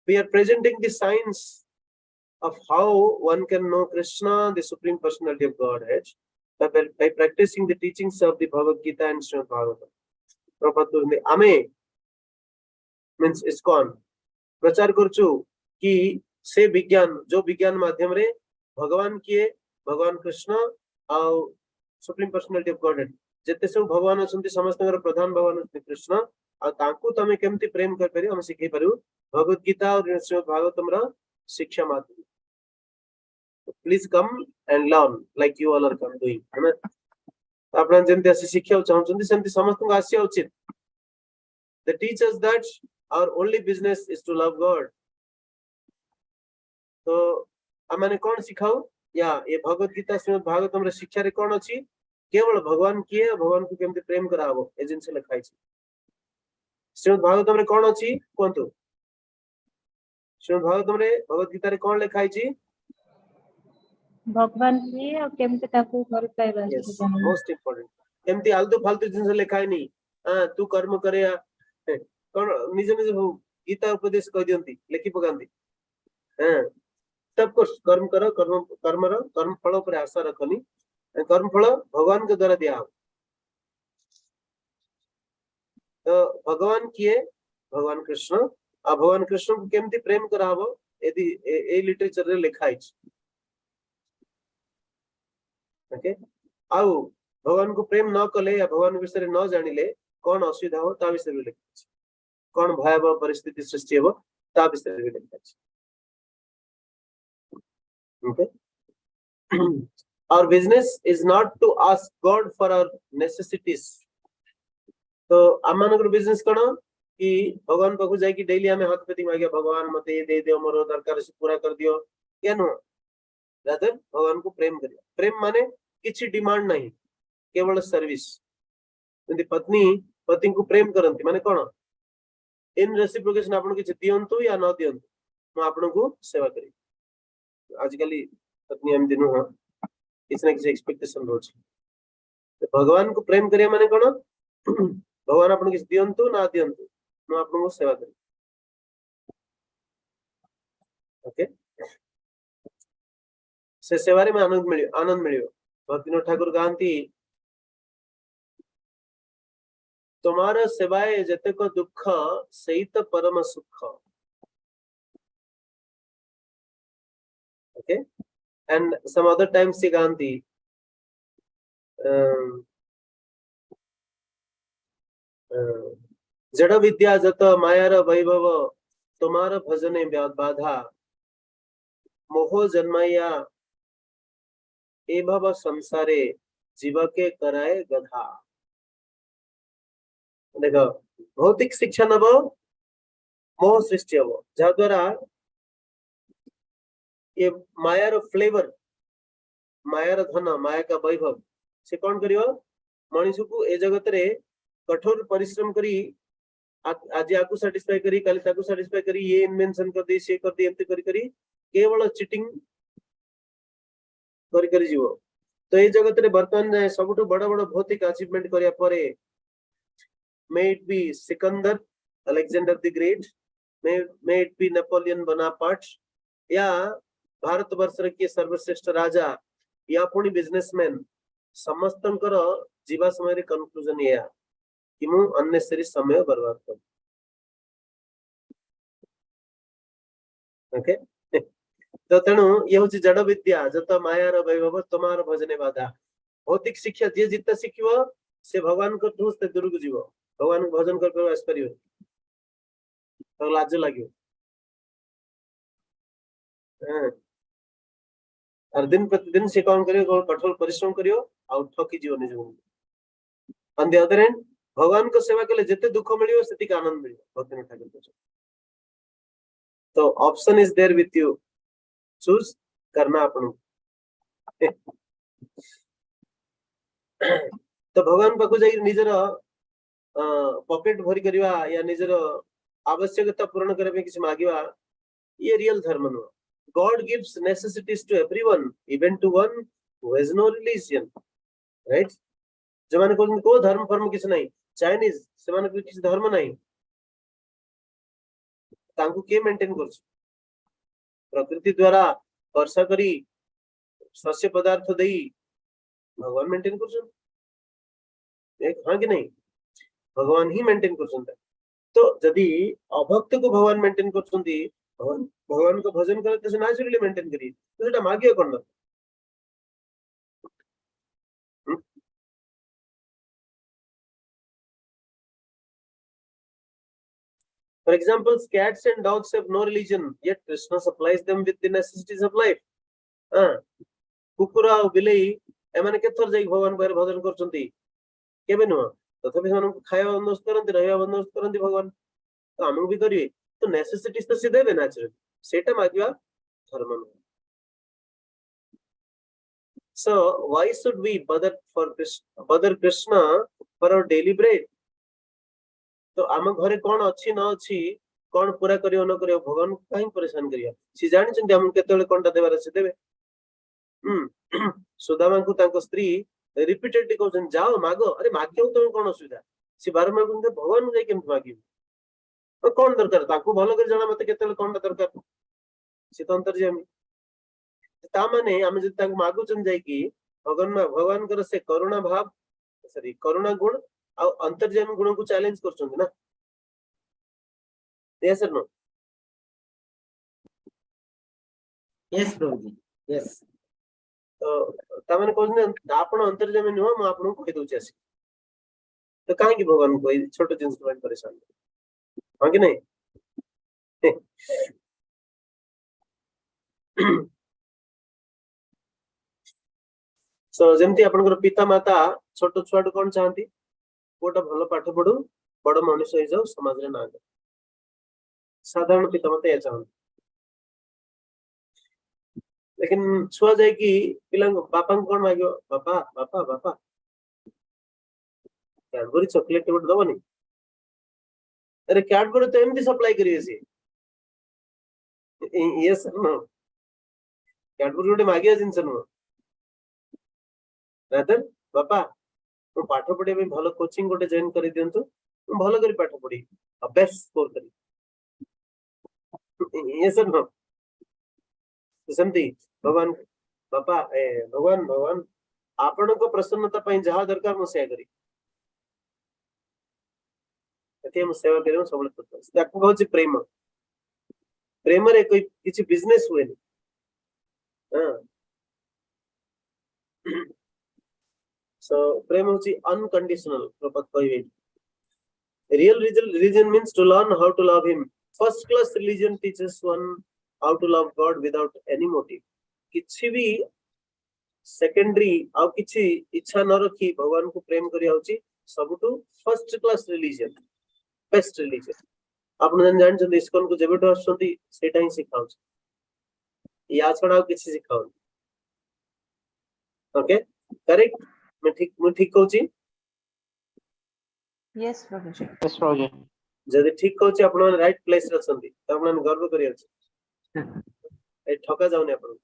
we are presenting the science of how one can know Krishna the supreme personality of Godhead by practicing the teachings of the Bhagavad Gita and Srimad Bhagavatam प्रपात आमे मींस इस्कॉन प्रचार करछु कि से विज्ञान जो विज्ञान माध्यम रे भगवान किए भगवान कृष्ण आ सुप्रीम पर्सनालिटी ऑफ गॉड जते सब भगवान असंति समस्त प्रधान भगवान असंति कृष्ण आ तांकू तमे केमति प्रेम कर परियो हम सिखै परियो भगवत गीता और श्रीमद् भागवतम रा शिक्षा माध्यम please come and learn like you all are come doing है ना आपण जेंति असि शिक्षा चाहउछन्ति सेंति समस्त को आसी उचित the teachers that our only business is to love God तो हमने कौन सिखाऊ या ये भगवत गीता श्रीमद् भागवतम रे शिक्षा रे कौन अछि केवल भगवान किए भगवान को केमते प्रेम कराबो एजेंसी लिखाई छी श्रीमद् भागवतम रे कौन अछि कोंतु श्रीमद् भागवतम रे भगवत गीता रे कौन लिखाई छी भगवान किए और केमते ताको घर पाइबा मोस्ट इंपोर्टेंट केमती आलतू फालतू जिंस लिखाई नहीं हां तू कर्म करे कोन निजे निजे हो गीता उपदेश कह दियंती लिखि पकांती हां सब कुछ कर्म करो कर्म फल पर आशा रखनी कर्म फल भगवान के द्वारा दिया तो भगवान किए भगवान कृष्ण आ भगवान कृष्ण को केमती प्रेम कराबो यदि ए लिटरेचर रे लिखा है ओके आउ भगवान को प्रेम न कले या भगवान विषय न जानिले कौन असुविधा हो ता विषय लिखा है कौन भयावह परिस्थिति सृष्टि हो ता विषय लिखा है okay our business is not to ask God for our necessities तो आमानकर बिजनेस कौन कि भगवान पाखु जाई कि डेली हमें हाथ पेती मांगे भगवान मते ये दे दियो मोर दरकार से पूरा कर दियो क्या नो रादर भगवान को प्रेम करियो प्रेम माने किछि डिमांड नहीं केवल सर्विस यदि पत्नी पति को प्रेम करंती माने कोन इन रेसिप्रोकेशन आपन किछि दियंतु या न दियंतु म आपन को सेवा करी आजकल पत्नी हम दिनो हां किसी न किसी एक्सपेक्टेशन रोज भगवान को प्रेम करिया माने कोन भगवान आपन किछि दियंतु ना दियंतु म आपन को सेवा करी ओके से सेवा रे में आनंद मिलियो भक्तिनाथ ठाकुर गांती तुम्हारा सेवाए जते को दुख सही तो परम सुख okay and some other times she गांती जड़ विद्या जत मायार वैभव तुम्हारा भजने बाधा मोह जन्माया ए भव संसारे जीव के कराए गधा देखो भौतिक शिक्षा नब मोह सृष्टि हम जहा द्वारा ये मायार फ्लेवर मायार धन माया का वैभव से कौन करियो मनुष्य को ए जगत रे कठोर परिश्रम करी आज आकु सैटिस्फाई करी काली ताकु सैटिस्फाई करी ये इन्वेंशन कर दी से कर दी एमती करी केवल चिटिंग करी जीवो तो ये जगत रे वर्तमान जाए सबुठु बड़ा बड़ा भौतिक अचीवमेंट करिया परे may it be Sikandar Alexander the great may it be Napoleon Bonaparte या भारत वर्ष के सर्वश्रेष्ठ राजा या पुणी बिजनेसमैन समस्तंकर जीवा समय रे कंक्लूजन या कि मु अननेसेसरी समय बर्बाद कर ओके तो तेणु ये होची जड़ विद्या जत मायार वैभव तुम्हार भजने बाधा भौतिक शिक्षा जे जितना शिखिबो से भगवान को ठोस ते दूर को जीवो भगवान को भजन कर पर आस परियो तो लाज लागियो और दिन प्रतिदिन से कौन करियो कठोर परिश्रम करियो और ठकी जीवन निज ऑन द अदर एंड भगवान को सेवा कले जते दुख मिलियो सेतिक आनंद मिलियो भक्ति ठाकुर को तो option is there with you choose करना आपन तो भगवान पाखु जाई निजर पॉकेट भरी करवा या निजर आवश्यकता पूर्ण करबे किछ मागिवा ये रियल धर्म न God gives necessities to everyone even to one who has no religion right जो माने को धर्म फर्म किछ नहीं चाइनीज से माने किछ धर्म नहीं तांकु के मेंटेन करछ प्रकृति द्वारा वर्षा करी शस्य पदार्थ देई भगवान मेंटेन करछ एक हां कि नहीं भगवान ही मेंटेन करछन तो यदि अभक्त को भगवान मेंटेन करछंती भगवान को भजन करे तो नेचुरली मेंटेन करी तो सेटा मागियो कोन For example, cats and dogs have no religion, yet Krishna supplies them with the necessities of life. कुकुरा बिलेई एमाने केथर जाई भगवान बारे भजन करछंती केबे न तथापि हम खाया बंदोबस्त करंती रहया बंदोबस्त करंती भगवान तो हम भी करिए तो नेसेसिटीज तो से देबे नेचुरली सेटा मागिवा धर्म न so why should we bother Krishna for our daily bread तो आम घरे कौन अच्छी न अच्छी कौन पूरा करियो न करियो भगवान काहे परेशान करिया सी जानि छन हम केतले कोनटा देबार से देबे सुदामा को तांको स्त्री रिपीटेडली कहउछन जाओ मागो अरे मागियो तो कोन असुविधा सी बारम्बार कहते भगवान जाई केम मागियो तो कौन दरकार ताको भलो कर जाना मते केते कोन दरकार से तो अंतर्यामी ता माने हम जति ताको मागु चन जाय कि भगवान कर से करुणा भाव सॉरी करुणा गुण आ अंतर्यामी गुण को चैलेंज करछन ना यस और नो yes प्रभु जी yes तो ता माने कोन आपण अंतर्यामी नुह म आपन को कहि दउछि आसी तो काहे कि भगवान को छोटो जिंस को परेशान हां कि नहीं सो जेमती आपनकर पिता माता छोटो छुआट कोन चाहती गोटा भलो पाठ पढु बड़ मनुष्य हो जाओ समाज रे ना साधारण पिता माता या चाहती लेकिन छुआ जाए कि पिला बापा कोन मागियो बापा बापा बापा कैडबरी चॉकलेट गोटे दबनी अरे कैडबरी तो एमती सप्लाई करिवे सी यस नो कैडबरी गोटे मागिया जिंस नो रादर बापा मु पाठ पढे में भलो कोचिंग गोटे जॉइन करि दियंतु मु भलो करी पाठ पढी बेस्ट स्कोर करी यस नो समती भगवान बापा भगवान भगवान आपण को प्रसन्नता पई जहा दरकार मु सेया करी एते मु सेवा करियो सबले तो ताको कहउची प्रेम प्रेम रे कोई किछि बिजनेस हुए हां so प्रेम होची अनकंडीशनल प्रपद कहबे real religion means to learn how to love him first class religion teaches one how to love god without any motive किछि भी सेकेंडरी आ किछि इच्छा न रखी भगवान को प्रेम करिया होची सबटू first class religion best religion आपन जन जान छ इस्कॉन को जेबेटो आछंती सेटा ही सिखाउ छ या छडा किछि सिखाउ ओके करेक्ट मैं ठीक कहू छी यस प्रभु जी Yes, Prabhuji. जदि ठीक कहू छी आपन राइट प्लेस रे छंती त आपन गर्व करिया छ ए ठका जाउनी आपन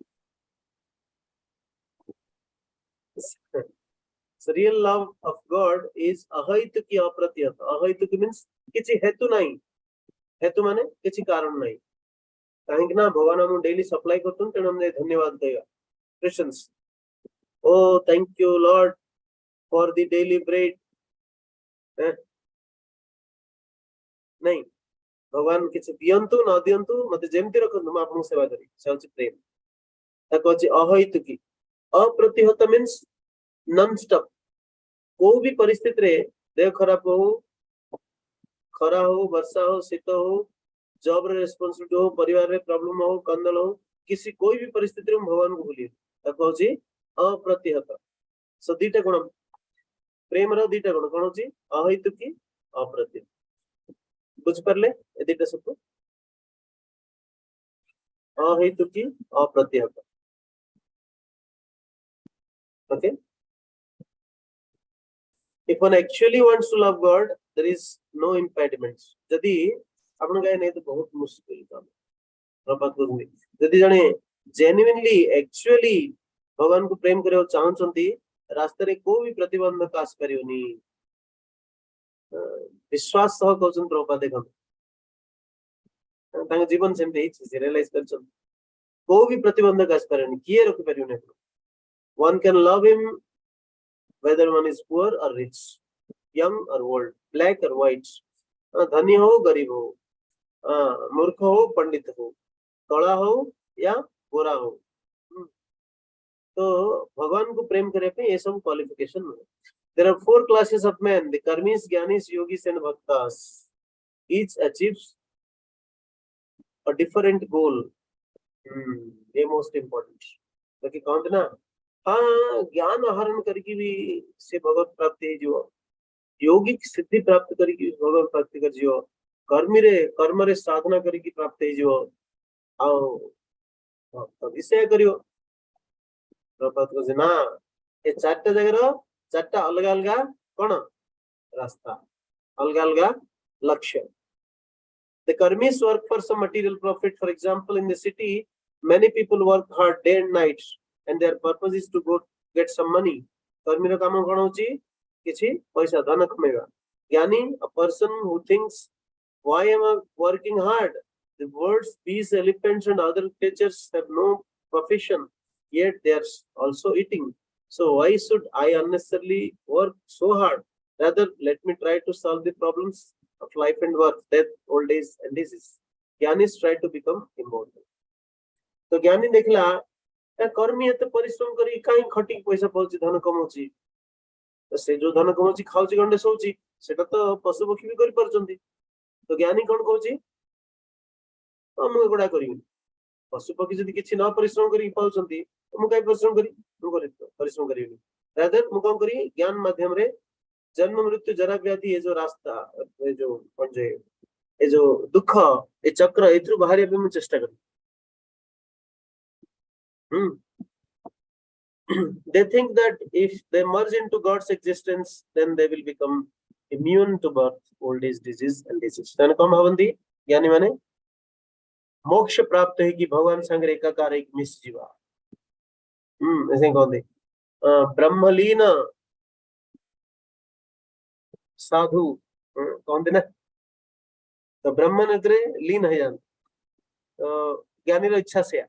So real love of God is ahaitu apratiyat. Ahaitu means किछि हेतु नहीं हेतु माने किछि कारण नहीं काहेकि ना भगवान हम डेली सप्लाई करतन तेन हमने धन्यवाद देगा Christians oh thank you Lord for the daily bread नहीं भगवान किछि दियंतु न दियंतु मते जेमति रखन हम आपन सेवा करी सेवछि प्रेम ताको अछि अहैतु की अप्रतिहत मींस नॉन स्टॉप को भी परिस्थिति रे देह खराब हो खरा हो वर्षा हो शीत हो जॉब रे रिस्पांसिबिलिटी हो परिवार रे प्रॉब्लम हो कंदल हो किसी कोई भी परिस्थिति रे भगवान को भूलिए ताको होची अप्रतिहत सो दीटा गुण प्रेम रो दीटा गुण कोन होची अहैतु की अप्रतिहत बुझ परले ए दीटा सब अहैतु की अप्रतिहत okay if one actually wants to love God there is no impediments जदि आपन गाय नहीं तो बहुत मुश्किल काम प्रपद गुरुनी जदि जने जेन्युइनली एक्चुअली भगवान को प्रेम करे चाहछंती रास्ता रे को भी प्रतिबंधक आस परियोनी विश्वास सह कहछन प्रपद देखन तांग जीवन सेम देई छै रियलाइज करछन को भी प्रतिबंधक आस परियोनी किए रखि परियोनी one can love him whether one is poor or rich young or old black or white धनी हो गरीब हो मूर्ख हो पंडित हो कला हो या गोरा हो तो भगवान को प्रेम करे पे ये सब क्वालिफिकेशन है there are 4 classes of men the karmis gyanis yogis and bhaktas each achieves a different goal ये most important क्योंकि कौन ना हाँ ज्ञान आहरण करके भी से भगवत प्राप्ति जो योगिक सिद्धि प्राप्त करके भगवत प्राप्ति कर जो कर्म रे साधना करके प्राप्त जो आओ तो विषय करियो प्रपद को जना ए चारटा जगह रो चारटा अलग अलग कोन रास्ता अलग अलग लक्ष्य the karmis work for some material profit for example in the city many people work hard day and night and their purpose is to go get some money कर्मी रो काम कोन होची किछि पैसा धन कमेगा ज्ञानी a person who thinks Why am I working hard? The birds, bees, elephants, and other creatures have no profession, yet they are also eating. So why should I unnecessarily work so hard? Rather, let me try to solve the problems of life and work, death, old age, and disease. Gyanis try to become immortal. तो ज्ञानी देखला कर्मी एत परिश्रम करी काई खटी पैसा पाउची धन कमाउची से जो धन कमाउची खाउची गंडे सोउची सेटा तो पशु पक्षी भी करि परचंती तो ज्ञानी कोन कहउची मु एगुडा करिवि पशु पक्षी जदि किछि न परिश्रम करी पाउचंती मु काई परिश्रम करी मु करि परिश्रम करिवि रादर मु कोन करी ज्ञान माध्यम रे जन्म मृत्यु जरा व्याधि ये जो रास्ता ये जो पंजे ये जो दुख ये चक्र एथरु बाहर भी मु चेष्टा करी they think that if they merge into God's existence, then they will become immune to birth, old age, disease, and disease. तने कौन भावंती ज्ञानी माने मोक्ष प्राप्त है कि भगवान संग एकाकार एक मिस जीवा ऐसे कौन दे ब्रह्मलीन साधु कौन दे ना तो ब्रह्म नगरे लीन है जान ज्ञानी रो इच्छा से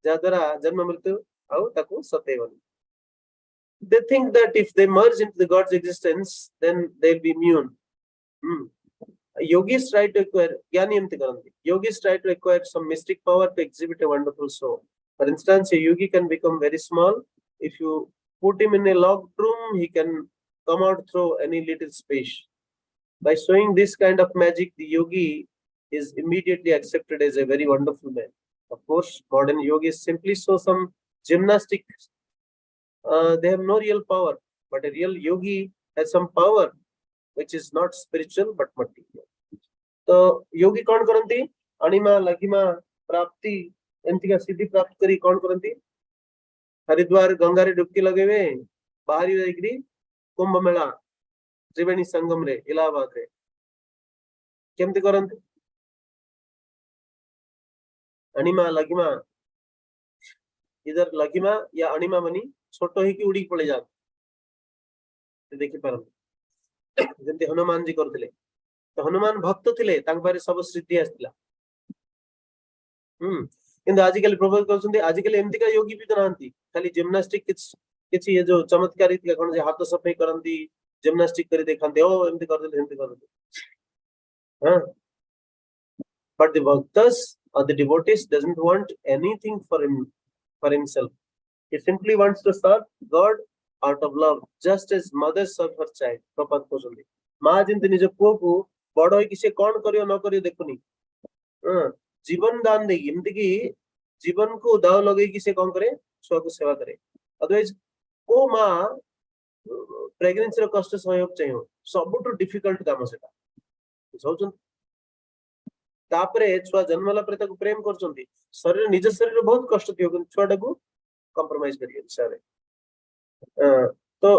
जादरा जन्म मृत्यु आउ ताकू सतेवन. They think that if they merge into the God's existence, then they'll be immune. Yogis try to acquire ज्ञानी एमती करंती. Yogis try to acquire some mystic power to exhibit a wonderful show. For instance, a yogi can become very small. If you put him in a locked room, he can come out through any little space. By showing this kind of magic, the yogi is immediately accepted as a very wonderful man. Of course, modern yogis simply show some gymnastics. They have no real power, but a real yogi has some power, which is not spiritual but material. So, yogi कौन करंती? अनिमा, लघिमा, प्राप्ति, एंती का सिद्धि प्राप्त करी कौन करंती? हरिद्वार गंगा रे डुबकी लगेवे, बाहरी जाइकरी कुंभ मेला, त्रिवेणी संगम रे, इलाहाबाद रे, केमती करंती? अनिमा लघिमा इधर लघिमा या अनिमा बनी छोटो ही की उड़ी पड़े जात देखि परम जंती हनुमान जी करथिले तो हनुमान भक्त थिले तांग बारे सब सिद्धि आस्तिला किंतु आजिकल प्रभु कहउछन्ती आजिकल एमती का योगी भी नांती खाली जिम्नास्टिक किछि ये जो चमत्कारी थिला कोन जे हाथ सफाई करंती जिम्नास्टिक करी देखांते ओ एमती कर देते हां but the bhaktas or the devotees doesn't want anything for himself. He simply wants to serve God out of love, just as mother serve her child. Prabhupada कहउछन्ती मां जिंती निज पुओ को बड़ होई किसे कोन करियो न करियो देखुनी जीवन दान देगी एमती की जीवन को दाव लगे किसे कोन करे छुआ को सेवा करे अदरवाइज को मां प्रेगनेंसी रो कष्ट सहयोग चाहियो सबटु डिफिकल्ट काम सेटा बुझौछन तापरे छुआ जन्मला परे ताको प्रेम करचंती शरीर निज शरीर बहुत कष्ट दियो कि छुआटा को कंप्रोमाइज करियो सारे तो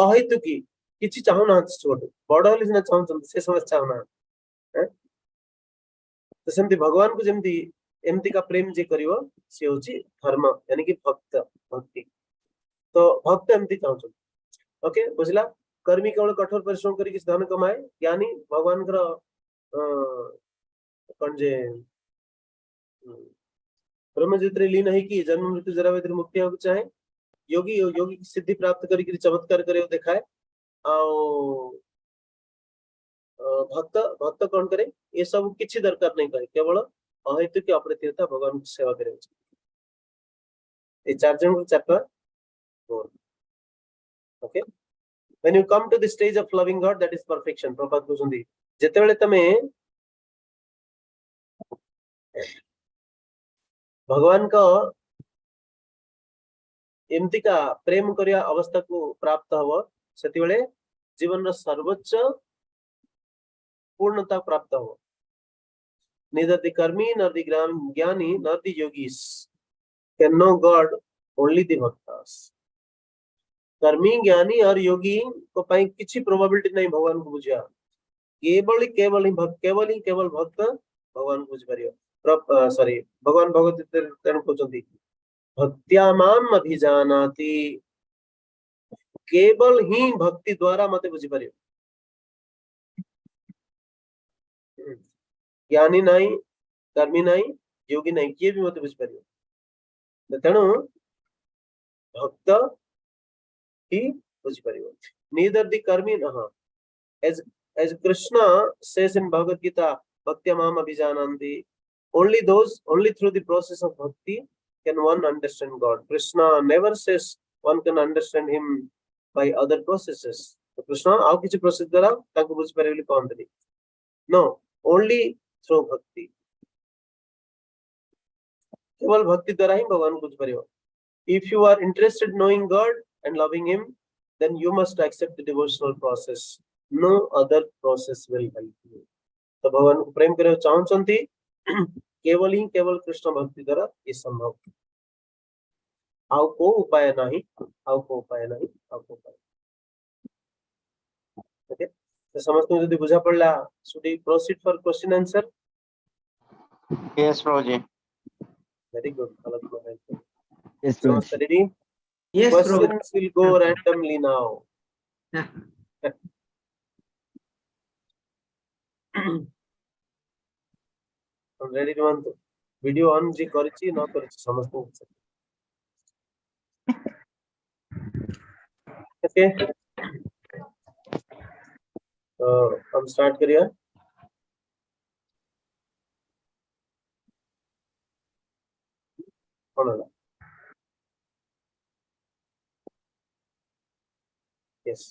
अहितु की किछि चाहू ना छोट बड़ हली सिना चाहू से समझ चाहू ना तो सेमती भगवान को जेमती एमती का प्रेम जे करियो से होची धर्म यानी कि भक्त भक्ति तो भक्त एमती चाहू ओके बुझला कर्मी केवल कठोर परिश्रम करी किस धन कमाए ज्ञानी भगवान कर कौन जे ब्रह्मजित्र लीन है कि जन्म मृत्यु जरा व्याधि मुक्ति हो चाहे योगी योगी की सिद्धि प्राप्त करी चमत्कार करे देखाए भक्त भक्त कौन करे ये सब किछि दरकार नहीं करे केवल अहेतु की अप्रतिहता भगवान की सेवा करे ये चार जन को chapter 4 okay when you come to the stage of loving God, that is perfection. Prabhupada कहउछन्ती जेतेबेले तमे भगवान का एमती का प्रेम करिया अवस्था को प्राप्त हव सेति बेले जीवन रो सर्वोच्च पूर्णता प्राप्त हव neither the karmi nor the jnani nor the yogis can know God, only the bhaktas. कर्मी ज्ञानी और योगी को पाई किछि प्रोबेबिलिटी नहीं भगवान को बुझिया केवल भक्त भगवान को बुझ परियो सॉरी भगवान भगवत तेन कहउछन्ती भक्त्या माम अभिजानाति केवल ही भक्ति द्वारा मते बुझि परियो ज्ञानी नहीं कर्मी नहीं योगी नहीं किए भी मत बुझ पारियो तेणु भक्त ही बुझ पारियो neither the karmi as Krishna says in Bhagavad Gita bhaktyamam abhijananti only through the process of bhakti can one understand God. Krishna never says one can understand him by other processes. So Krishna aau kichi process dara taku bujh pare boli kahantani. No, only through bhakti. केवल भक्ति द्वारा ही भगवान को बुझ पारियो. If you are interested in knowing God and loving him, then you must accept the devotional process. No other process will help you. तो भगवान को प्रेम करे चाहछन्ती केवल ही केवल कृष्ण भक्ति द्वारा ये संभव. आउ को उपाय नहीं. ओके तो समस्त में यदि बुझा पड़ला should we proceed for question answer? Yes, Prabhuji. Very good. Yes, Prabhu. Samast ready? Yes, Prabhu. Questions will go randomly now. Ready to want video on जी करिछि न करिछि समस्त ओके तो हम स्टार्ट करिए. यस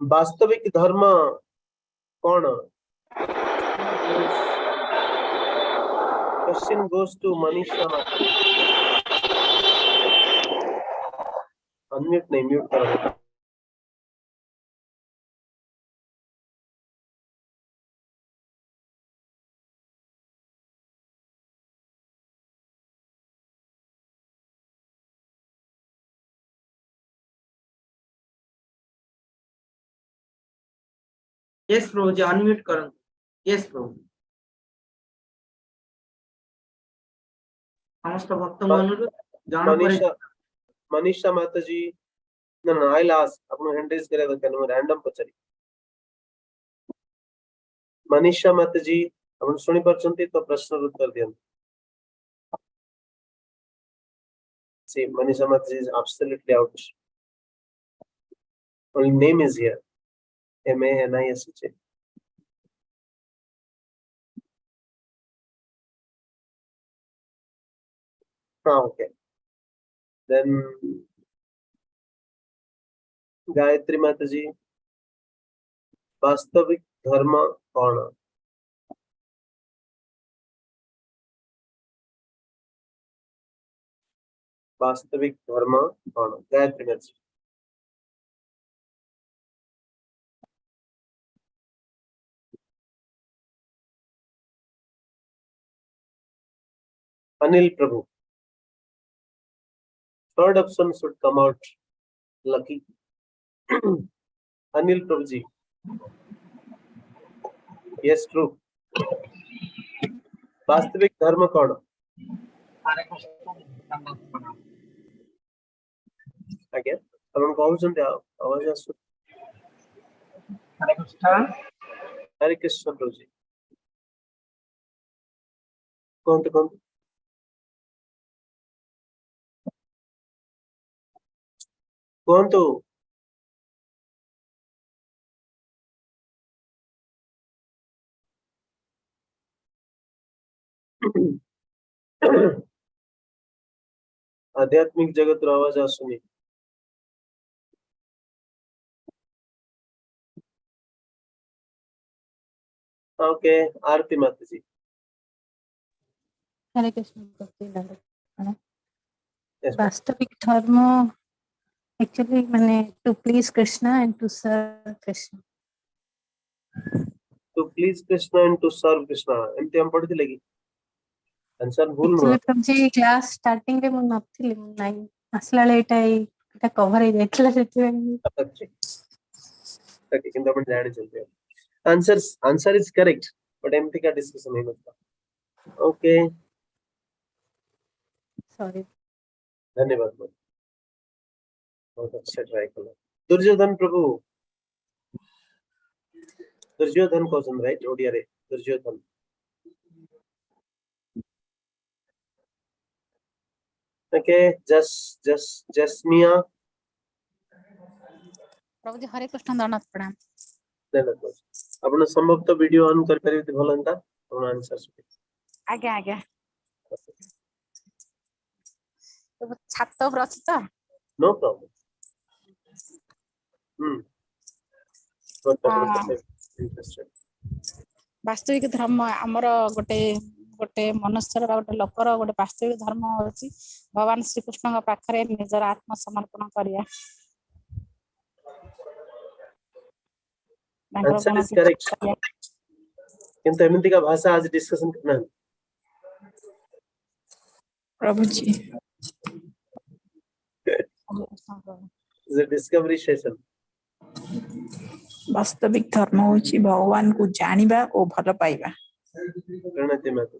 वास्तविक धर्म कौन? Question goes to Manisha. Unmute नहीं mute करो. Yes, Prabhu. Unmute करो. Yes, Prabhu. समस्त भक्त अनुरोध जान पड़े. मनीषा माता जी ना आई लास्ट अपनो हैंड रेज करे तो रैंडम पचरी. मनीषा माता जी अपन सुनी परचंती तो प्रश्न उत्तर दियन. See, Manisha Mataji is absolutely out. Only name is here. MANISH. Okay. Then Gayatri Mataji. वास्तविक धर्म कौन? वास्तविक धर्म कौन? गायत्री माताजी. Anil Prabhu. Third option should come out. Lucky. Anil Prabhu ji. Yes, true. वास्तविक धर्म कौन? आगे अपन कौन सुनते हैं आवाज आसु. हरे कृष्ण प्रभु जी. कौन तो आध्यात्मिक जगत रो आवाज आसुनी. ओके आरती माता जी. हरे कृष्ण भक्ति लाल. Yes, वास्तविक धर्म एक्चुअली माने to please Krishna and to serve Krishna. to please Krishna and to serve Krishna. एमती हम पढ़ती लगी. आंसर भूल नु. एक्चुअली प्रभु क्लास स्टार्टिंग रे मु नथिली मु नाही असला लेट आई एटा कवर हे जायतला सेते. ओके किंतु अपन जाने चलते हैं. आंसर इज करेक्ट बट एमती का डिस्कशन नहीं होता. Okay sorry. धन्यवाद. बहुत अच्छा ट्राई करो. दुर्योधन प्रभु दुर्योधन कहउछन राइट ओडिया रे दुर्योधन ओके जस्मिया प्रभु जी हरे कृष्ण दंडवत प्रणाम। आपण संभवतः वीडियो ऑन कर परिबे भलंता आपण आंसर सुबे आज्ञा आज्ञा तो छात पर अछि त नो प्रॉब्लम इंटरेस्टेड वास्तविक धर्म आमर गोटे गोटे मनुष्यर गोटे लोकर गोटे वास्तविक धर्म अछि भगवान श्री कृष्ण का पाखरे निजर आत्मसमर्पण करिया आंसर इज करेक्ट किंतु एमिति का भाषा आज डिस्कशन करना प्रभु जी इज अ डिस्कवरी सेशन वास्तविक धर्म होची भगवान को जानिबा ओ भल पाइबा प्रणति माता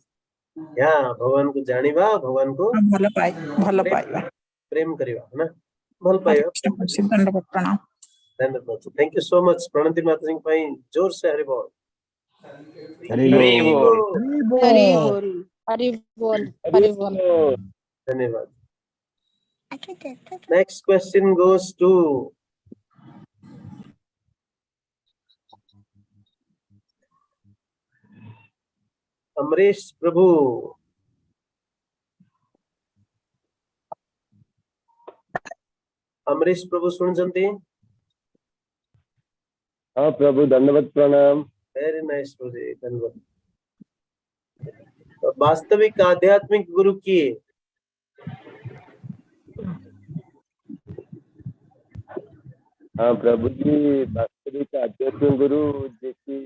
या भगवान को जानिबा भगवान को भल पाइबा प्रेम करिबा है ना भल पाइबा दंडवत प्रणाम धन्यवाद thank you so much Pranati माता सिंह भाई जोर से हरि बोल हरि बोल। हरि बोल हरि बोल हरि बोल। धन्यवाद नेक्स्ट क्वेश्चन गोes to अमरीश प्रभु अमरीश प्रभु सुनजंती हाँ प्रभु दंडवत प्रणाम। वेरी नाइस प्रभु धन्यवाद तो वास्तविक आध्यात्मिक गुरु की हाँ प्रभु जी वास्तविक आध्यात्मिक गुरु जे कि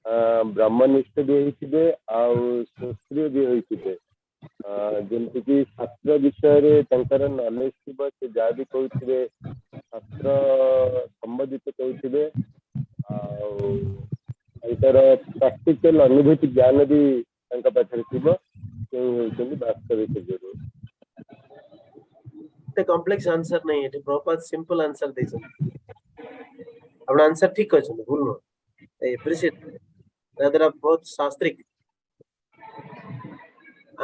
ब्रह्मनिष्ठ भी होइथिबे आउ शास्त्रीय भी होइथिबे जेमति कि शास्त्र विषय रे तंकर नॉलेज थिबो से जा भी कहउथिबे शास्त्र संबंधित कहउथिबे आउ एतर प्रैक्टिकल अनुभूति ज्ञान भी तंक पाखरे थिबो से होइछन वास्तविक गुरु ते कॉम्प्लेक्स आंसर नहीं है प्रॉपर सिंपल आंसर देछन अपन आंसर ठीक कहछन भूल न आई एप्रिशिएट रादर आप बहुत शास्त्रिक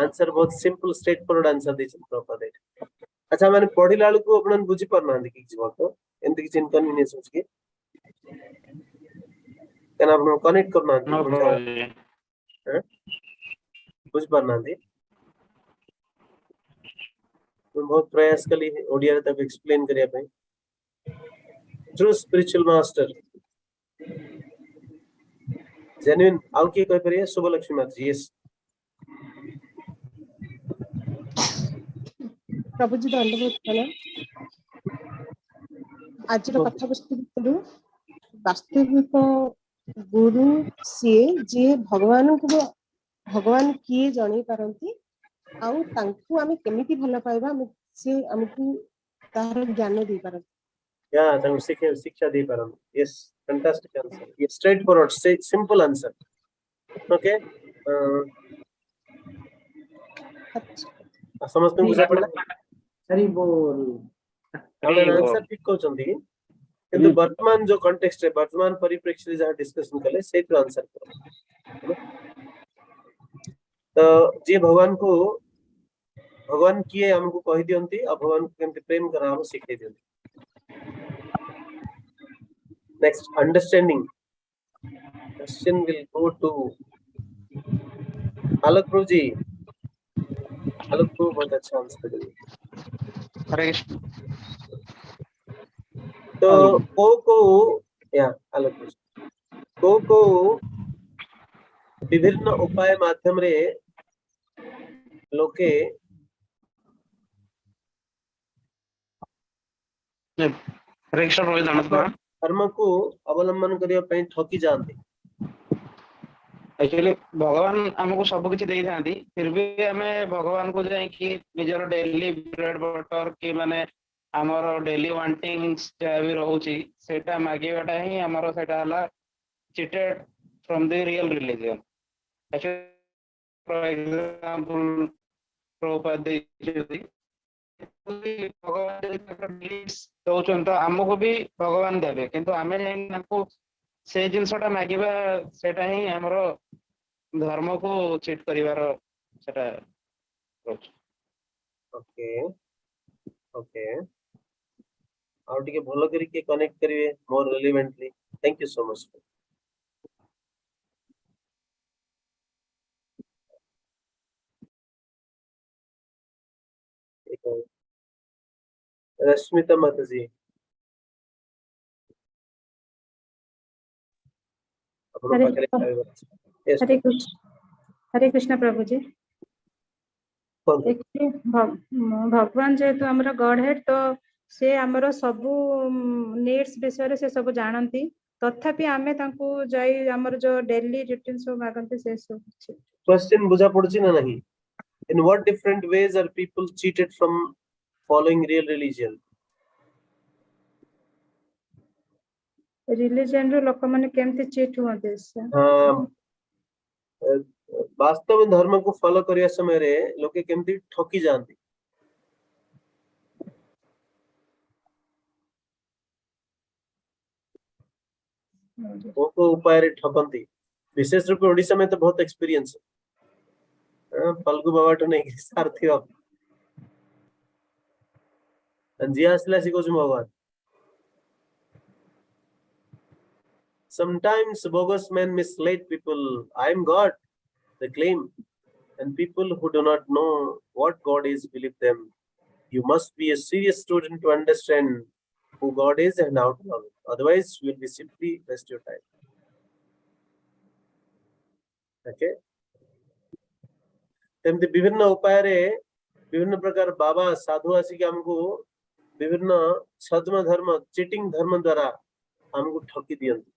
आंसर बहुत सिंपल स्ट्रेट फॉरवर्ड आंसर देछन प्रॉपर दैट अच्छा माने पढी लालु को अपन बुझी परना कि किछ बात एंत किछ इनकन्वीनियंस होछ कि केना अपन कनेक्ट करना नो प्रभु जी हैं बुझ परना मैं बहुत प्रयास कली ओडिया रे तक एक्सप्लेन करिया पे ट्रू स्पिरिचुअल मास्टर जेन्युइन आउ की कह परिया शुभ लक्ष्मी माता जी यस प्रभु जी दंडवत प्रणाम आज कथा वस्तु वास्तविक गुरु सी जे भगवान को भगवान किए जणी पारंती आउ तांकु आमे केमिति भल पाइबा से हमकु तार ज्ञान दे पारंती या तंग शिक्षा दे परम यस फैंटास्टिक आंसर ये straight forward simple answer okay समस्त बुझा पड़ला हरि बोल। आपण आंसर ठीक कहउछंती किंतु वर्तमान जो कॉन्टेक्स्ट है वर्तमान परिप्रेक्ष्य रे जहां डिस्कशन कले से तो आंसर करो तो जे भगवान किए हमको कहि दियंती आ भगवान को केमति प्रेम करा हम सिखै दियंती next understanding question will go to Alok Prabhu ji Alok Prabhu बहुत अच्छा आंसर दिए हरे कृष्ण तो को या आलोक प्रभु जी को विभिन्न उपाय माध्यम रे लोके वृक्ष प्रभु दंडवत प्रणाम धर्म को अवलंबन करिया पई ठकी जानते एक्चुअली भगवान हमको सब किछि देई थांती फिर भी हमें भगवान को जाई कि निजर डेली ब्रेड बटर कि माने हमर डेली वांटिंग्स जे भी रहउची सेटा मागेवाटा ही हमर सेटा हला cheated from the real religion actually for example Prabhupada भगवान दौरान तो आमको भी भगवान देवे किंतु आमे हमको से जिनसटा मागिबा सेटा ही हमरो धर्म को चिट करिवार सेटा रोच। ओके ओके आउ टिके भलो करी के कनेक्ट करिवे more relevantly. Thank you so much. Rashmita Mata ji अपन पाखरे यस हरे कृष्ण प्रभु जी। Actually, भगवान जेहेतु हमर गॉड हेड तो से हमर सबु नीड्स विषय से सब जानती तथापि आमे तांको जाई हमर जो डेली रूटीन सब मागंती से सब क्वेश्चन बुझा पड़छि ना नहीं? In what different ways are people cheated from following real religion? Religion रो लोक माने केमते चीट होते से वास्तव में धर्म को फॉलो करिया समय रे लोके केमती ठकी जानती। को उपाय रे ठकंती। विशेष रूप से ओडिशा में तो बहुत एक्सपीरियंस है। फल्गु बाबा तो नहीं सारथी अब अंजिया असला सी कोच भगवान। Sometimes bogus men mislead people. I am God, they claim, and people who do not know what God is believe them. You must be a serious student to understand who God is and how to love Him. Otherwise, you will be simply waste your time. Okay? तेमती विभिन्न उपाय रे विभिन्न प्रकार बाबा साधु आसी के हमको विभिन्न छद्म धर्म चीटिंग धर्म द्वारा हमको ठकी दियंती।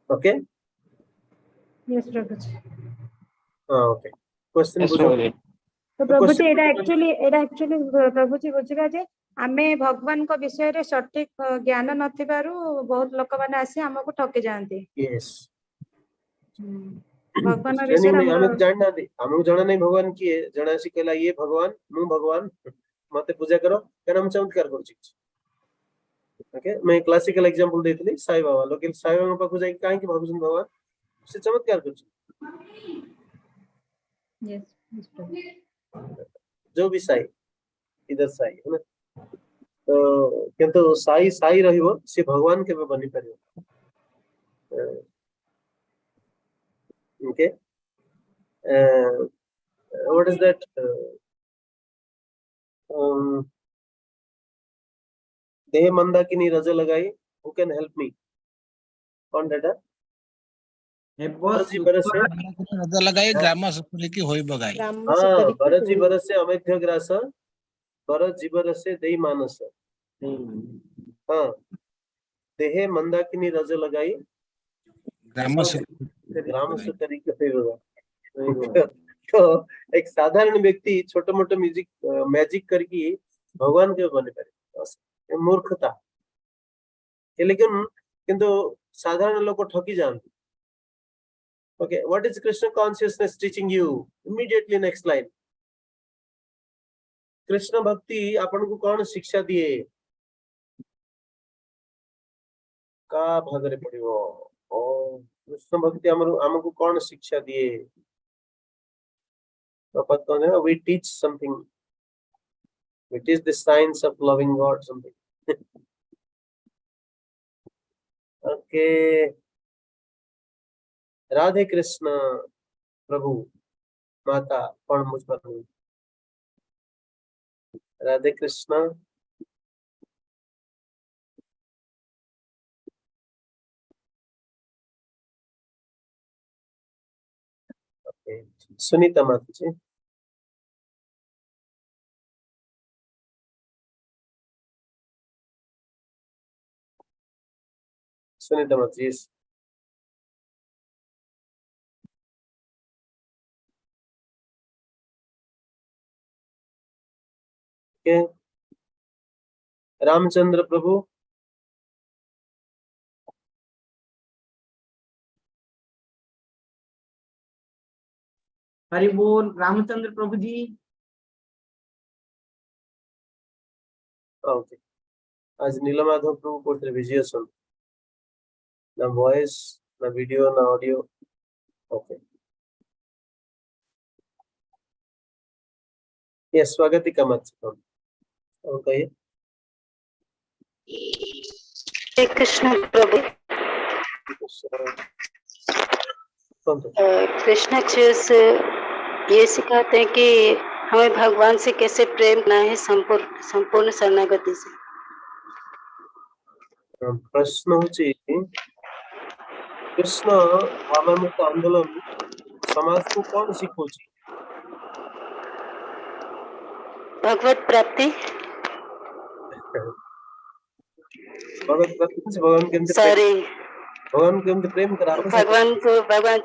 ओके यस प्रभु जी। हां ओके क्वेश्चन Yes, बुझो। Prabhuji. तो प्रभु जी एटा एक्चुअली प्रभु जी बुझिबा जे आमे भगवान को विषय रे सटीक ज्ञान नथिबारु बहुत लोक माने आसी हमको ठके जानती। यस भगवान विषय ट्रेनिंग में हमरो हमको जानना दे हमको जाना नहीं भगवान की है जना सी कहला ये भगवान मु भगवान मते पूजा करो केन हम चमत्कार करछि। ओके मैं क्लासिकल एग्जांपल देतली साईं बाबा लोग साईं बाबा पाखु जाई काहे कि भाबुछन भगवान से चमत्कार करछि। यस प्रभु जो भी साई इधर साई है ना तो किंतु साई साई रहिबो से भगवान के बनि परिबो। ओके what is that देह मंदाकिनी रज लगाई who can help me कौन डेटा बरसी बरसे रज लगाई ग्राम सुपुरी की होई बगाई। हां बरसी बरसे अमेध्य ग्रास बर जीवरसे देई मानस। हां देह मंदाकिनी रज लगाई ग्राम सुपुरी की होई बगाई। तो एक साधारण व्यक्ति छोटे मोटे म्यूजिक मैजिक करके भगवान के बने पारे मूर्खता लेकिन किंतु साधारण लोग ठकी जानते। Okay what is Krishna consciousness teaching you immediately next line Krishna भक्ति आपन को कौन शिक्षा दिए का भागरे पड़िबो ओ कृष्ण भक्ति हमको कौन शिक्षा दिए पद कौन है we teach something we teach the science of loving God something okay Radhe Krishna प्रभु माता कौन मुझ पर नहीं राधे कृष्ण okay सुनीता माता जी सुनीता माता जी रामचंद्र प्रभु हरि बोल रामचंद्र प्रभु जी। ओके आज नीलमाधव प्रभु कोठरे बिजी अछन ना voice, ना video, ना audio. Okay. Yes, स्वागतिका मत और कहिए। कृष्ण प्रभु। कृष्ण जी से ये सिखाते हैं कि हमें भगवान से कैसे प्रेम करना है संपूर्ण शरणागति से। प्रश्न होची कृष्ण भावामुक्त आंदोलन समाज को कौन सिखोची? भगवत प्राप्ति। भगवत प्राप्ति से भगवान के अंदर प्रेम करा भगवान को भगवान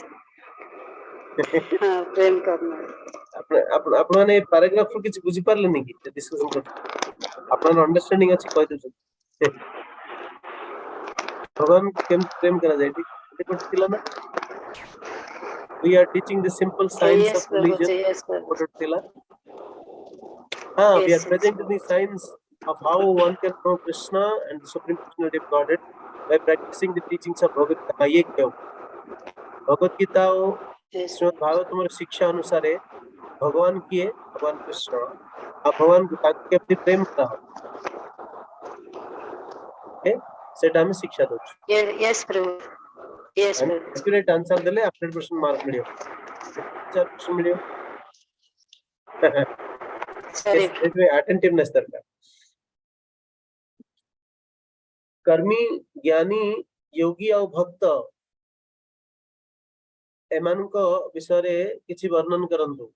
हाँ प्रेम करना। अपने पैराग्राफ को किसी बुझी पारले नहीं कि डिस्कशन कर अपना अंडरस्टैंडिंग अच्छी कह दे भगवान के प्रेम करा जाए ठीक कोटिला ना we are teaching the simple science of religion Kotila we are presenting the science of how one can know Krishna and the supreme personality of Godhead by practicing the teachings of Bhagavad Gita. ये क्या भगवत गीता श्रीमद् भागवतम शिक्षा अनुसार भगवान किए भगवान कृष्ण आप भगवान को ताकि अपनी प्रेम करा ओके सेटा हमें शिक्षा दो यस प्रभु यस प्रभु एक्यूरेट आंसर देले 100% मार्क मिलियो 4% मिलियो सॉरी इसमें अटेंटिवनेस दरकार कर्मी ज्ञानी योगी और भक्त एमानक विषय रे किछि वर्णन करंतु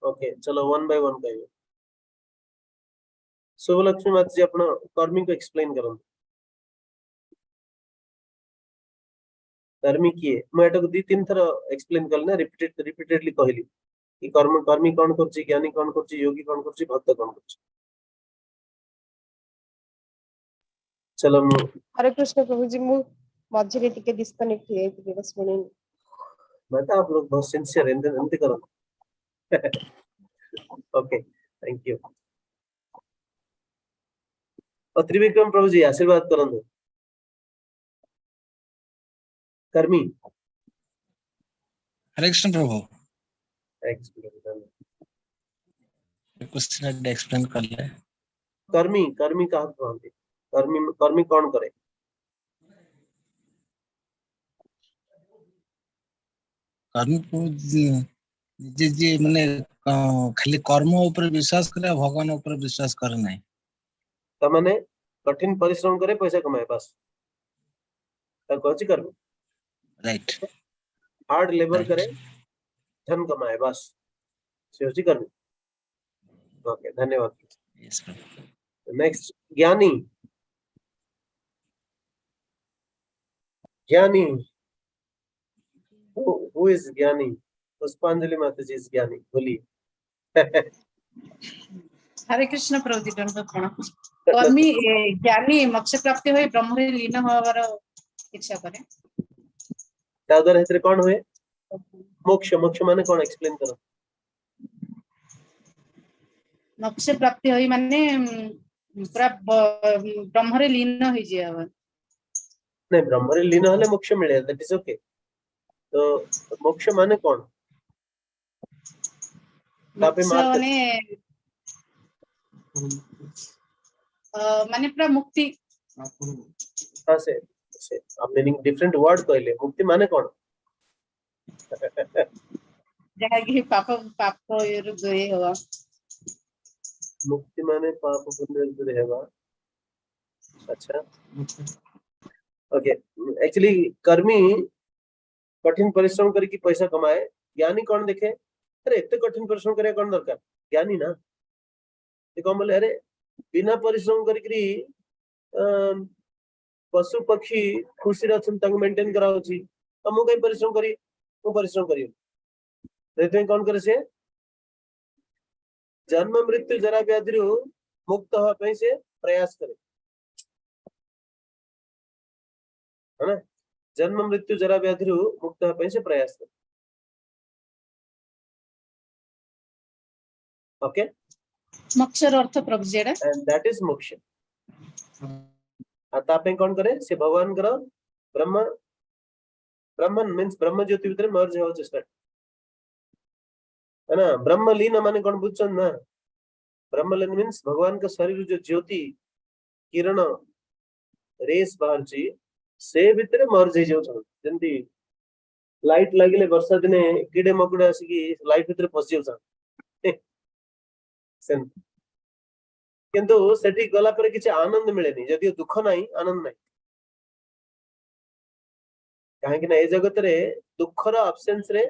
ओके चलो वन बाय वन कहियो शुभलक्ष्मी माता जी अपना कर्मी को एक्सप्लेन करंतु कर्मी किए मैं एटा को दी तीन थर एक्सप्लेन करले रिपीटेडली कहली कि कर्मी कौन करछि ज्ञानी कौन करछि योगी कौन करछि भक्त कौन करछि चलो हरे कृष्ण प्रभु जी मु मझिरे टिके डिस्कनेक्ट हो जाइति बस सुनी मैं तो आप लोग बहुत सिंसियर एंड करो ओके थैंक यू और त्रिविक्रम प्रभु जी आशीर्वाद करंदु कर्मी हरे कृष्ण प्रभु एक्सप्लेन एक्सप्लेन कर ले कर्मी कर्मी कहा कहते कर्मी कौन करे कर्म को जे माने खाली कर्म ऊपर विश्वास करे भगवान ऊपर विश्वास करे नहीं त माने कठिन परिश्रम करे पैसा कमाए बस त कहछि कर्म राइट हार्ड लेबर करे धन कमाए बस से होछि कर्म ओके धन्यवाद यस नेक्स्ट ज्ञानी ज्ञानी who is ज्ञानी पुष्पांजलि माता जी इज ज्ञानी बोलिए हरे कृष्ण प्रभु जी दंड प्रणाम कर्मी ज्ञानी मोक्ष प्राप्ति होई ब्रह्म रे लीन होवार इच्छा करे तादर हेतरे कौन हुए मोक्ष मोक्ष माने कौन एक्सप्लेन करो मोक्ष प्राप्ति होई माने पूरा ब्रह्म रे लीन होई जाय नहीं ब्रह्म रे लीन हले मोक्ष मिले दैट इज ओके तो मोक्ष माने कौन तापे मार्क माने पूरा मुक्ति हां से आप मीनिंग डिफरेंट वर्ड कहले मुक्ति माने कौन जहा कि पाप ये होगा मुक्ति माने पाप पुण्य से रहेगा अच्छा ओके एक्चुअली कर्मी कठिन परिश्रम करके पैसा कमाए ज्ञानी कौन देखे अरे इतने कठिन परिश्रम करे कौन दरकार ज्ञानी ना कौन बोले अरे बिना परिश्रम करके पशु पक्षी खुशी रचन तंग मेंटेन करा होची तो मु कहीं परिश्रम करी मु परिश्रम करी देते कौन करे से जन्म मृत्यु जरा व्याधि मुक्त होवा पे से प्रयास करे है ना जन्म मृत्यु जरा व्याधि मुक्त होवा पे से प्रयास करे ओके मोक्षर अर्थ Prabhu ji and that is moksha आता पे कौन करे से भगवान करो ब्रह्म ब्रह्मन मीन्स ब्रह्म ज्योति भितर मर्ज हो चेष्टा है ना। ब्रह्मलीन माने कौन बुझछन ना, ब्रह्मलीन मीन्स भगवान का शरीर जो ज्योति किरण रेस बाहर छी से भितर मर्ज हो जाउ जंती लाइट लागिले वर्षा दिने कीड़े मकुड़े आसिकी लाइट भितर फसी जाउ सेम किंतु सेठी गला पर किछि आनंद मिलेनी, जदि दुख नाही आनंद नाही। काहेकि ना ए जगत रे दुखर अब्सेंस रे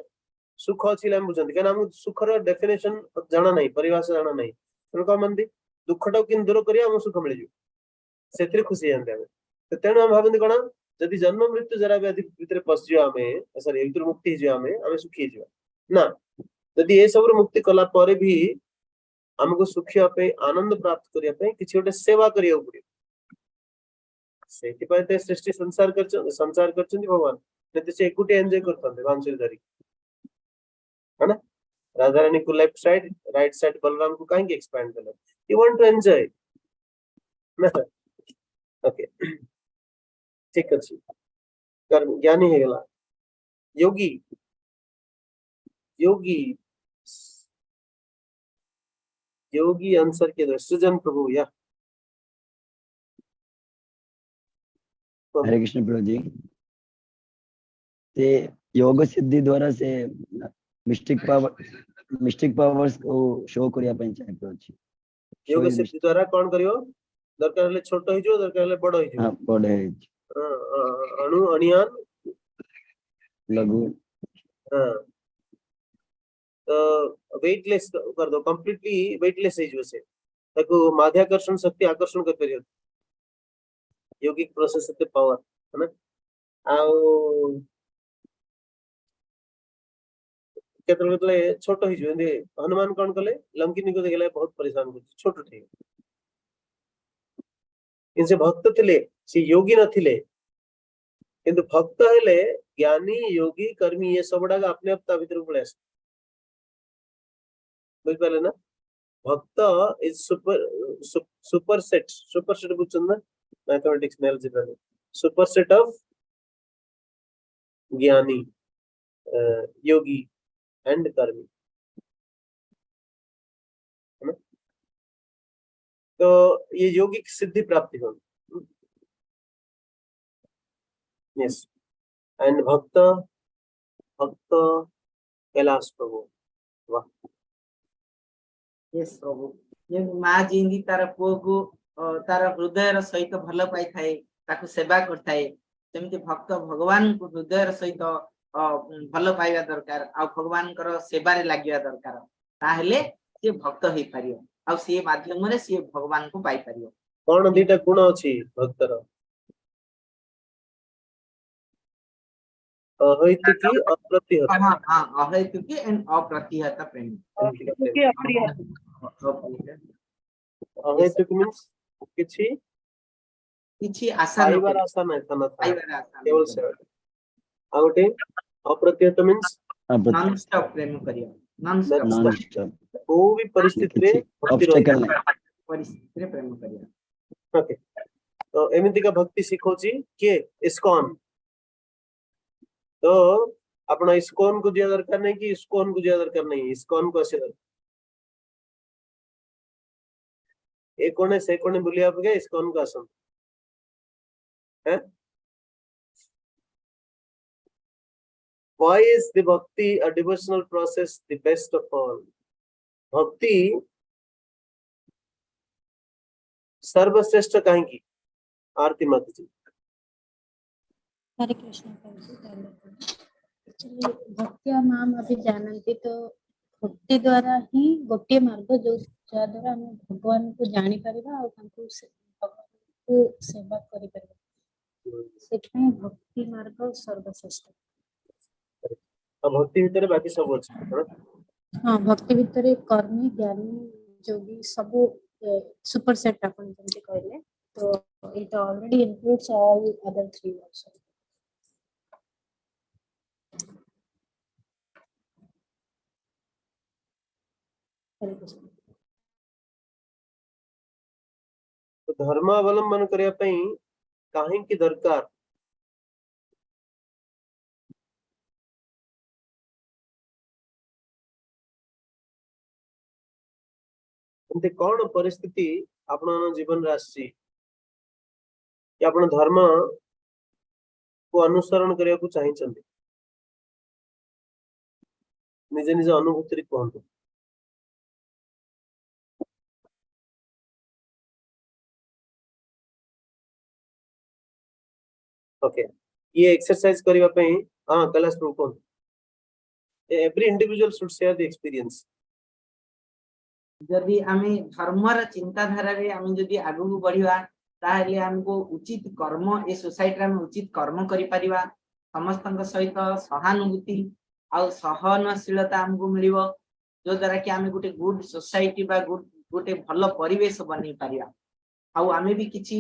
सुख अछि हम बुझंती, कारण हम सुखर डेफिनेशन जाना नाही, परिभाषा जाना नाही। तेणु कह मनती दुखटा किन दूर करिया हम सुख मिल जु सेतिर खुशी जानते हम। तो तेणु हम भाबंती कोन जदि जन्म मृत्यु जरा व्याधि भितर पसजु आमे सॉरी ए भितर मुक्ति हिजु आमे सुखी हिजु ना। जदि ए सब मुक्ति कला परे भी हमको सुखिया पे आनंद प्राप्त करिया पे किछि गोटे सेवा करिया पड़ियो। सेति पय ते सृष्टि संसार करछन भगवान नेते से एकुटी एन्जॉय करथन बांसुरी धरी है ना। राधा रानी को left side right side Balram को कहीं एक्सपैंड कर यू वांट टू एंजॉय ना। ओके ठीक अछि कर्म ज्ञानी है गला योगी योगी योगी आंसर के दो सृजन प्रभु या हरे कृष्ण प्रभु जी। ते योग सिद्धि द्वारा से मिस्टिक पावर्स को शो करिया पई चाहे प्रभु जी। योग सिद्धि द्वारा कौन करियो दरकार ले छोट होई जो दरकार ले बड़ होई जो। हां बड़ है अणु अणियान लघु हां तो वेटलेस कर दो कंप्लीटली वेटलेस है जो से ताको माध्याकर्षण शक्ति आकर्षण कर परियो योगिक प्रोसेस से पावर है ना। आउ केतले छोट होई जो हनुमान कौन कले लंकिनी को देखले बहुत परेशान कर छोट थे इनसे भक्त थिले से योगी न थिले किंतु भक्त हेले ज्ञानी योगी कर्मी ये सबडा अपने आप ता भीतर पळे आसे बुझ पाले ना। भक्त इज सुपर सेट बुझछन ना मैथमेटिक्स में अलजेब्रा सुपर सेट ऑफ ज्ञानी योगी एंड कर्मी है ना। तो ये योगिक सिद्धि प्राप्ति हो यस एंड भक्त भक्त कैलाश प्रभु वाह यस प्रभु ये माँ जींदी तार पुओ को तार हृदय सहित भल पाई थाए ताको सेवा करथाए सेमिति भक्त भगवान को हृदय सहित भल पाइबा दरकार आ भगवान कर सेवा रे लागिया दरकार ताहेले से भक्त होई पारियो आ से माध्यम रे से भगवान को पाई पारियो। कोन दीटा गुण अछि भक्तर अहैतुकी अप्रतिहत हां हां अहैतुकी एंड अप्रतिहत प्रेम अहैतुकी अप्रिय अहैतुक मींस किछि किछि आशा न पाइबार आशा नै तन पाइबार आशा केवल सेवा आ गोटे अप्रतिहत मींस नॉन स्टॉप प्रेम करियो नॉन स्टॉप को भी परिस्थिति रे ऑब्स्टेकल नै परिस्थिति रे प्रेम करियो। ओके तो एमिति का भक्ति सिखोची के इस्कॉन तो अपना इस्कॉन को दिया दरकार नहीं कि इस्कॉन को दिया दरकार नहीं इस्कॉन को आसे एक कोने से कोने बुलिया पे गए इस्कॉन को आसन है। Why is the bhakti a devotional process the best of all? भक्ति सर्वश्रेष्ठ काहे की आरती मत जी। हरे कृष्ण एक्चुअली भक्तिया नाम अभी जानते तो भक्ति द्वारा ही गोटे मार्ग जो द्वारा हम भगवान को जानी परिबा और तांको भगवान को सेवा करि परिबा सेखै भक्ति मार्ग सर्वश्रेष्ठ। भक्ति भीतर बाकी सब अछि हां भक्ति भीतर कर्मी ज्ञानी योगी सब सुपर सेट अपन जंती कहले तो it already includes all other three also. तो धर्म अवलंबन करिया पई काहे की दरकार एमती कौन परिस्थिति आपण जीवन रे आसी कि आपण धर्म को अनुसरण करिया को चाहिए निजे निजे अनुभूति रे कहंतु ओके ये एक्सरसाइज करबा पई हां कैलाश प्रभु कहंतु every individual should share the experience जदि आमे धर्मर चिंताधारा रे आमे जदि आगु बढ़िवा ताहले हमको उचित कर्म ए सोसाइटी रे उचित कर्म करि परिवा समस्तक सहित सहानुभूति आ सहनशीलता हमको मिलिबो जो द्वारा कि आमे गुटे गुड सोसाइटी बा गुटे भलो परिवेश बनि परिया आ आमे भी किछि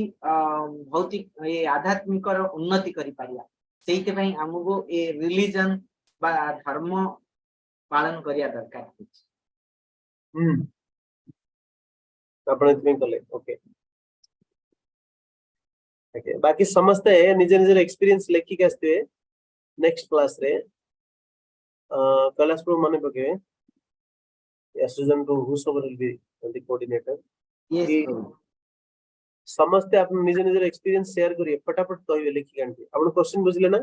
भौतिक ए आध्यात्मिक उन्नति करि परिया सेहिते पई हमको ए रिलीजन बा धर्म पालन करिया दरकार छै आपण इतने कले ओके ओके बाकी समझते निजे निजे एक्सपीरियंस लेखि के आस्ते नेक्स्ट क्लास रे कैलाश प्रभु माने पके association to who so will be the coordinator yes समझते आपण निजे निजे एक्सपीरियंस शेयर करिए फटाफट कहबे लेखि कांती आपण क्वेश्चन बुझले ना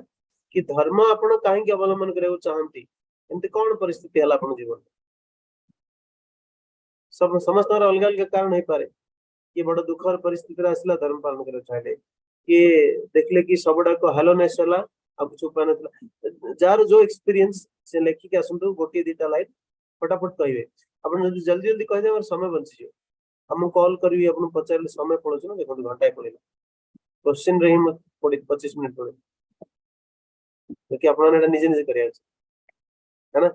कि धर्म आपण काहे के अवलंबन करे चाहंती एंते कोन परिस्थिति हला आपण जीवन सब समस्त अलग अलग कारण है पारे कि बड़ दुखर परिस्थिति रे आसला धर्म पालन करे चाहे कि देखले कि सबडा को हेलोनेस हला अब कुछ उपाय नथला जार जो एक्सपीरियंस से लेखि के आसंतु गोटी दीटा लाइन फटाफट कहबे आपण जल्दी जल्दी कह दे और समय बंची जो हम कॉल करबी आपण पचारले समय पड़छ ना देखो घंटा पड़ेला क्वेश्चन रे हम 25 मिनिट पड़े कि आपण ने निजे निजे करिया है ना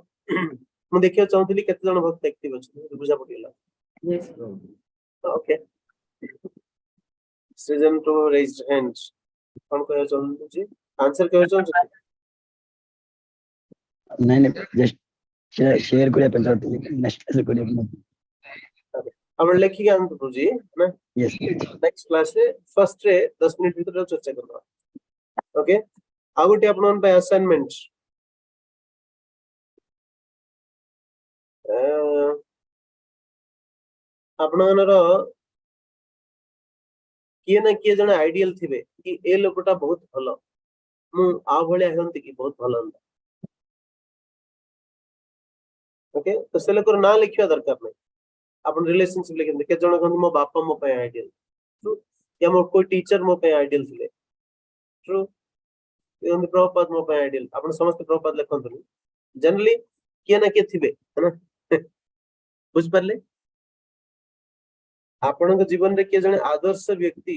मु देखियो चाहतली केते जण भक्त एक्टिव अछि बुझा पड़िला यस ओके सृजन टू रेज्ड हैंड्स कौन कहयो चाहू छी आंसर कहयो चाहू नहीं नहीं जस्ट शेयर करिया पंचायत नेक्स्ट क्लास करिया अब लेखि के अंत जी ना यस नेक्स्ट क्लास रे फर्स्ट रे 10 मिनिट भीतर चर्चा करबा ओके आ गोटे आपन पे असाइनमेंट आपनर किए ना किए जने आइडियल थिबे कि ए लोकटा बहुत भलो मु आ भले हंती कि बहुत भलो हंता ओके तो से लोकर ना लिखिया दरकार नै अपन रिलेशनशिप लिखन के जने कहन मो बापा मो पे आइडियल ट्रू या मो कोई टीचर मो पे आइडियल थिले ट्रू ये प्रभुपाद मो पे आइडियल अपन समस्त प्रभुपाद लिखन जनरली किए ना किए थिबे है ना बुझ परले आपण जीवन रे के जने आदर्श व्यक्ति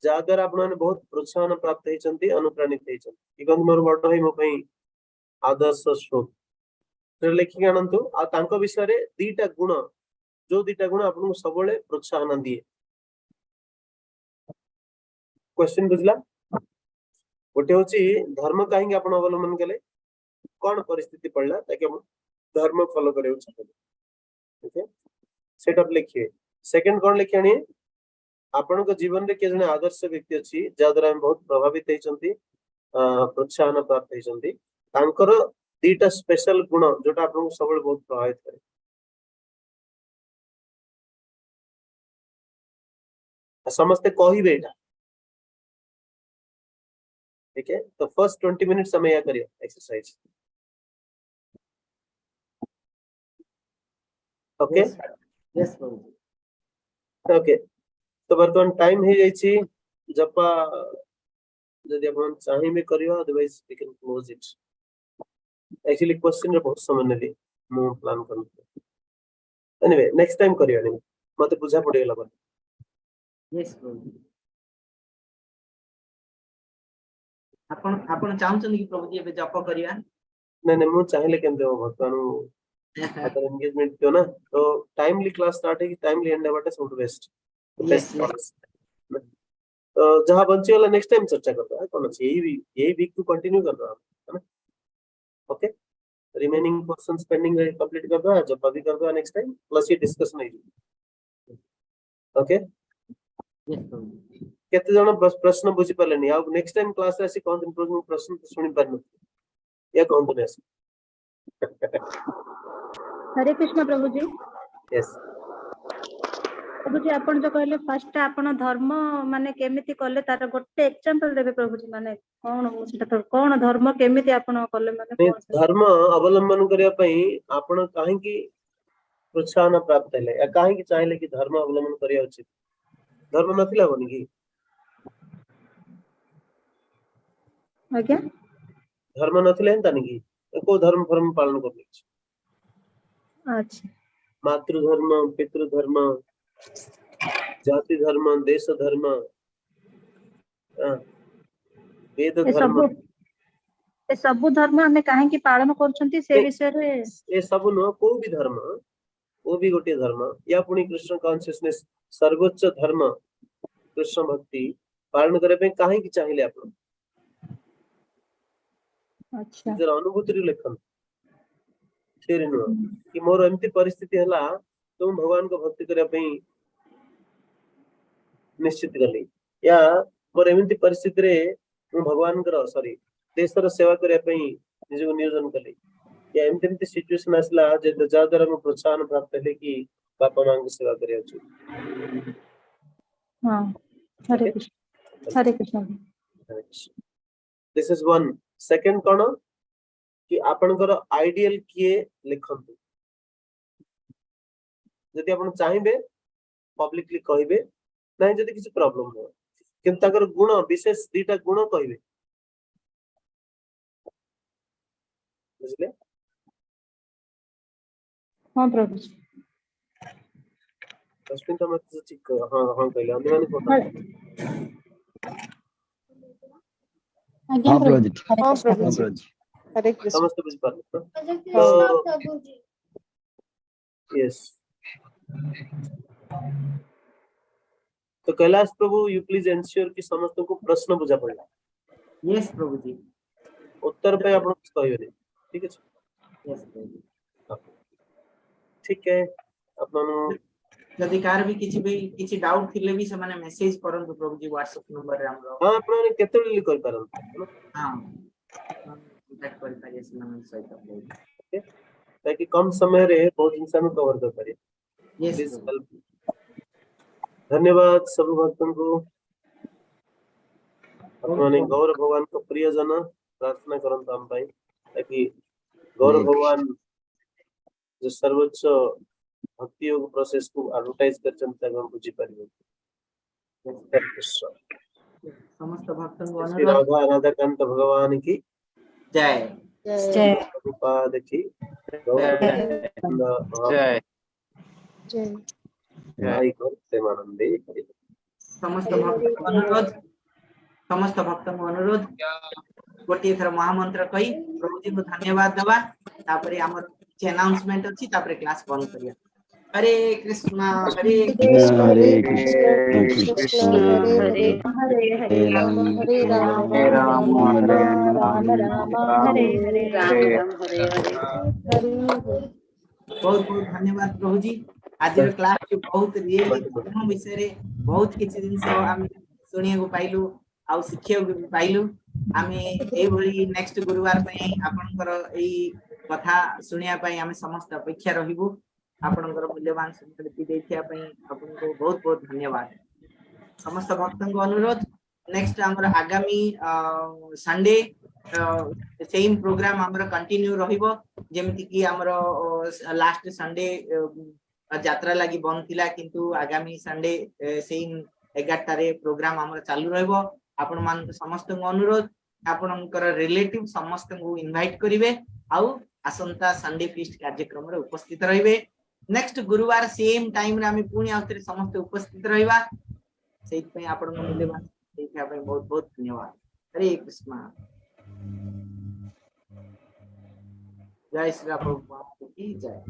जागर आपण बहुत प्रोत्साहन प्राप्त हेचंती अनुप्राणित हेचंती इगन मोर बड है मो पई आदर्श स्रोत तर लेखि आनंतु आ तांको विषय रे दीटा गुण जो दीटा गुण आपण सबले प्रोत्साहन दिए क्वेश्चन बुझला गोटे होची धर्म काहे आपण अवलंबन केले कोन परिस्थिति पड़ला ताकि हम धर्म फॉलो करे ओके सेटअप लिखिए सेकंड कोन लिखियानी आपण को जीवन रे के जने आदर्श व्यक्ति अछि जा द्वारा हम बहुत प्रभावित हेचंती प्रोत्साहन प्राप्त हेचंती तांकर दीटा स्पेशल गुण जोटा आपण सबले बहुत प्रभावित करे समझते कहिबे एटा ठीक है तो फर्स्ट 20 मिनट समय या करियो एक्सरसाइज ओके यस ओके तो वर्तमान टाइम हे जाइछि जपा जदि अपन चाहि में करियो otherwise we can close it actually question रे बहुत समय नेली मु प्लान करन एनीवे नेक्स्ट टाइम करियो एनीवे मते बुझा पड़ेला बन यस आपण आपण चाहउछन कि प्रभु जी एबे जप करिया नहीं नहीं मु चाहिले केन देबो भगवान अदर एंगेजमेंट क्यों ना तो टाइमली क्लास स्टार्ट है कि टाइमली एंड होबाटे सब बेस्ट तो जहां बंची वाला नेक्स्ट टाइम चर्चा करता है कौन अच्छी यही वीक को कंटिन्यू कर रहा है ना okay remaining questions pending complete कर दो जब अभी कर दो नेक्स्ट टाइम प्लस ये डिस्कशन है ओके केते जण प्रश्न बुझी परलेनी आ नेक्स्ट टाइम क्लास रे आसी कोन प्रश्न सुनि परनु या कोन दिन हरे कृष्ण प्रभु जी यस प्रभुजी आपण जो कहले फर्स्ट आपण धर्म माने केमिति कले तार गोटे एग्जांपल देबे प्रभुजी माने कोन सेटा तो कोन धर्म केमिति आपण कले माने नहीं, कोन धर्म अवलंबन करिया पई आपण काहे की प्रोत्साहन प्राप्त हेले या काहे की चाहिले कि धर्म अवलंबन करिया उचित धर्म नथिला बनी की आज्ञा धर्म नथिले तानी की को धर्म फर्म पालन करले अच्छा मातृधर्म पितृधर्म जाति धर्म देश धर्म वेद धर्म ए सब धर्म हमें काहे की पालन करछंती से विषय रे ए सब न को भी धर्म वो भी गोटे धर्म या पुनी कृष्ण कॉन्शियसनेस सर्वोच्च धर्म कृष्ण भक्ति पालन करे पे काहे की चाहिले आपण अच्छा जर अनुभूति रे लेखन थेरी न कि मोर एमती परिस्थिति हला तो भगवान को भक्ति करे पे निश्चित गली या मोर एमती परिस्थिति रे भगवान कर सॉरी देशर सेवा करे पे निजको नियोजन कली या एमती सिचुएशन आसला जे जा द्वारा हम प्रोत्साहन प्राप्त हेले कि बापा मां को सेवा करे अछि हां Hare Krishna this is one second कोन कि आपनकर आइडियल किए लिखंतु जदि आपण चाहिबे पब्लिकली कहिबे नै जदि किसी प्रॉब्लम हो किंतु ताकर गुण विशेष दीटा गुण कहिबे बुझले हां प्रभु दसमिन तो मत ठीक हां हां कहले अन्य माने कोता आज्ञा प्रभु हाँ प्रभु जी हरे कृष्ण समस्त बुझ पाले तो यस तो कैलाश प्रभु यू प्लीज एंश्योर कि समस्त को प्रश्न बुझा पड़ला यस प्रभु जी उत्तर पे आपण कुछ कहबे ठीक है यस प्रभु जी ठीक है अपन जदि कार भी किछि डाउट थिले भी से माने मेसेज करन प्रभु जी व्हाट्सएप नंबर रे हमरो हां आपण केते लिख कर पारन हां कांटेक्ट कर पारे से नंबर सहित ओके ताकि कम समय रे बहुत इंसान कवर कर पारे यस धन्यवाद सब भक्तों को अपने गौर भगवान को प्रिय जन प्रार्थना करन हम भाई ताकि गौर भगवान जो सर्वोच्च भक्ति योग प्रोसेस को एडवर्टाइज करछन तक हम बुझी परिबे समस्त भक्तों को श्री अनुरोध राधा राधा कांत भगवान की जय जय प्रभुपाद की जय जय जय जय प्रेमानंदे समस्त भक्तों को अनुरोध गोटे थर महामंत्र कही प्रभु जी को धन्यवाद दबा तापरे हमर अनाउंसमेंट अछि तापरे क्लास बंद करिया हरे कृष्णा हरे कृष्ण हरे हरे हरे राम हरे राम राम राम राम राम हरे हरे हरे हरे बहुत बहुत धन्यवाद प्रभु जी आज क्लास के बहुत रियली धर्म विषय रे बहुत किछि दिन से हम सुनिया को पाइलु आ शिक्षा को पाइलु आमे ए भली नेक्स्ट गुरुवार पई आपनकर एई कथा सुनिया पई आमे समस्त अपेक्षा रहिबु आपनकर मूल्यवान संस्कृति देखिया पई आपनको बहुत बहुत धन्यवाद समस्त भक्तों को अनुरोध नेक्स्ट हमर आगामी संडे सेम प्रोग्राम हमर कंटिन्यू रहिबो जेमति कि हमर लास्ट संडे यात्रा लागि बंद थिला किंतु आगामी संडे सेम 11 रे प्रोग्राम हमर चालू रहइबो आपण मान समस्त को अनुरोध आपनकर रिलेटिव समस्त को इनवाइट करिवे आउ आसंता संडे फीस्ट कार्यक्रम रे उपस्थित रहिबे नेक्स्ट गुरुवार सेम टाइम रे हम पुनी आउतरे समस्त उपस्थित रहिबा सेइत पे आपण मूल्यवान देखिया पे बहुत बहुत धन्यवाद हरे कृष्ण जय श्री प्रभुपाद की जय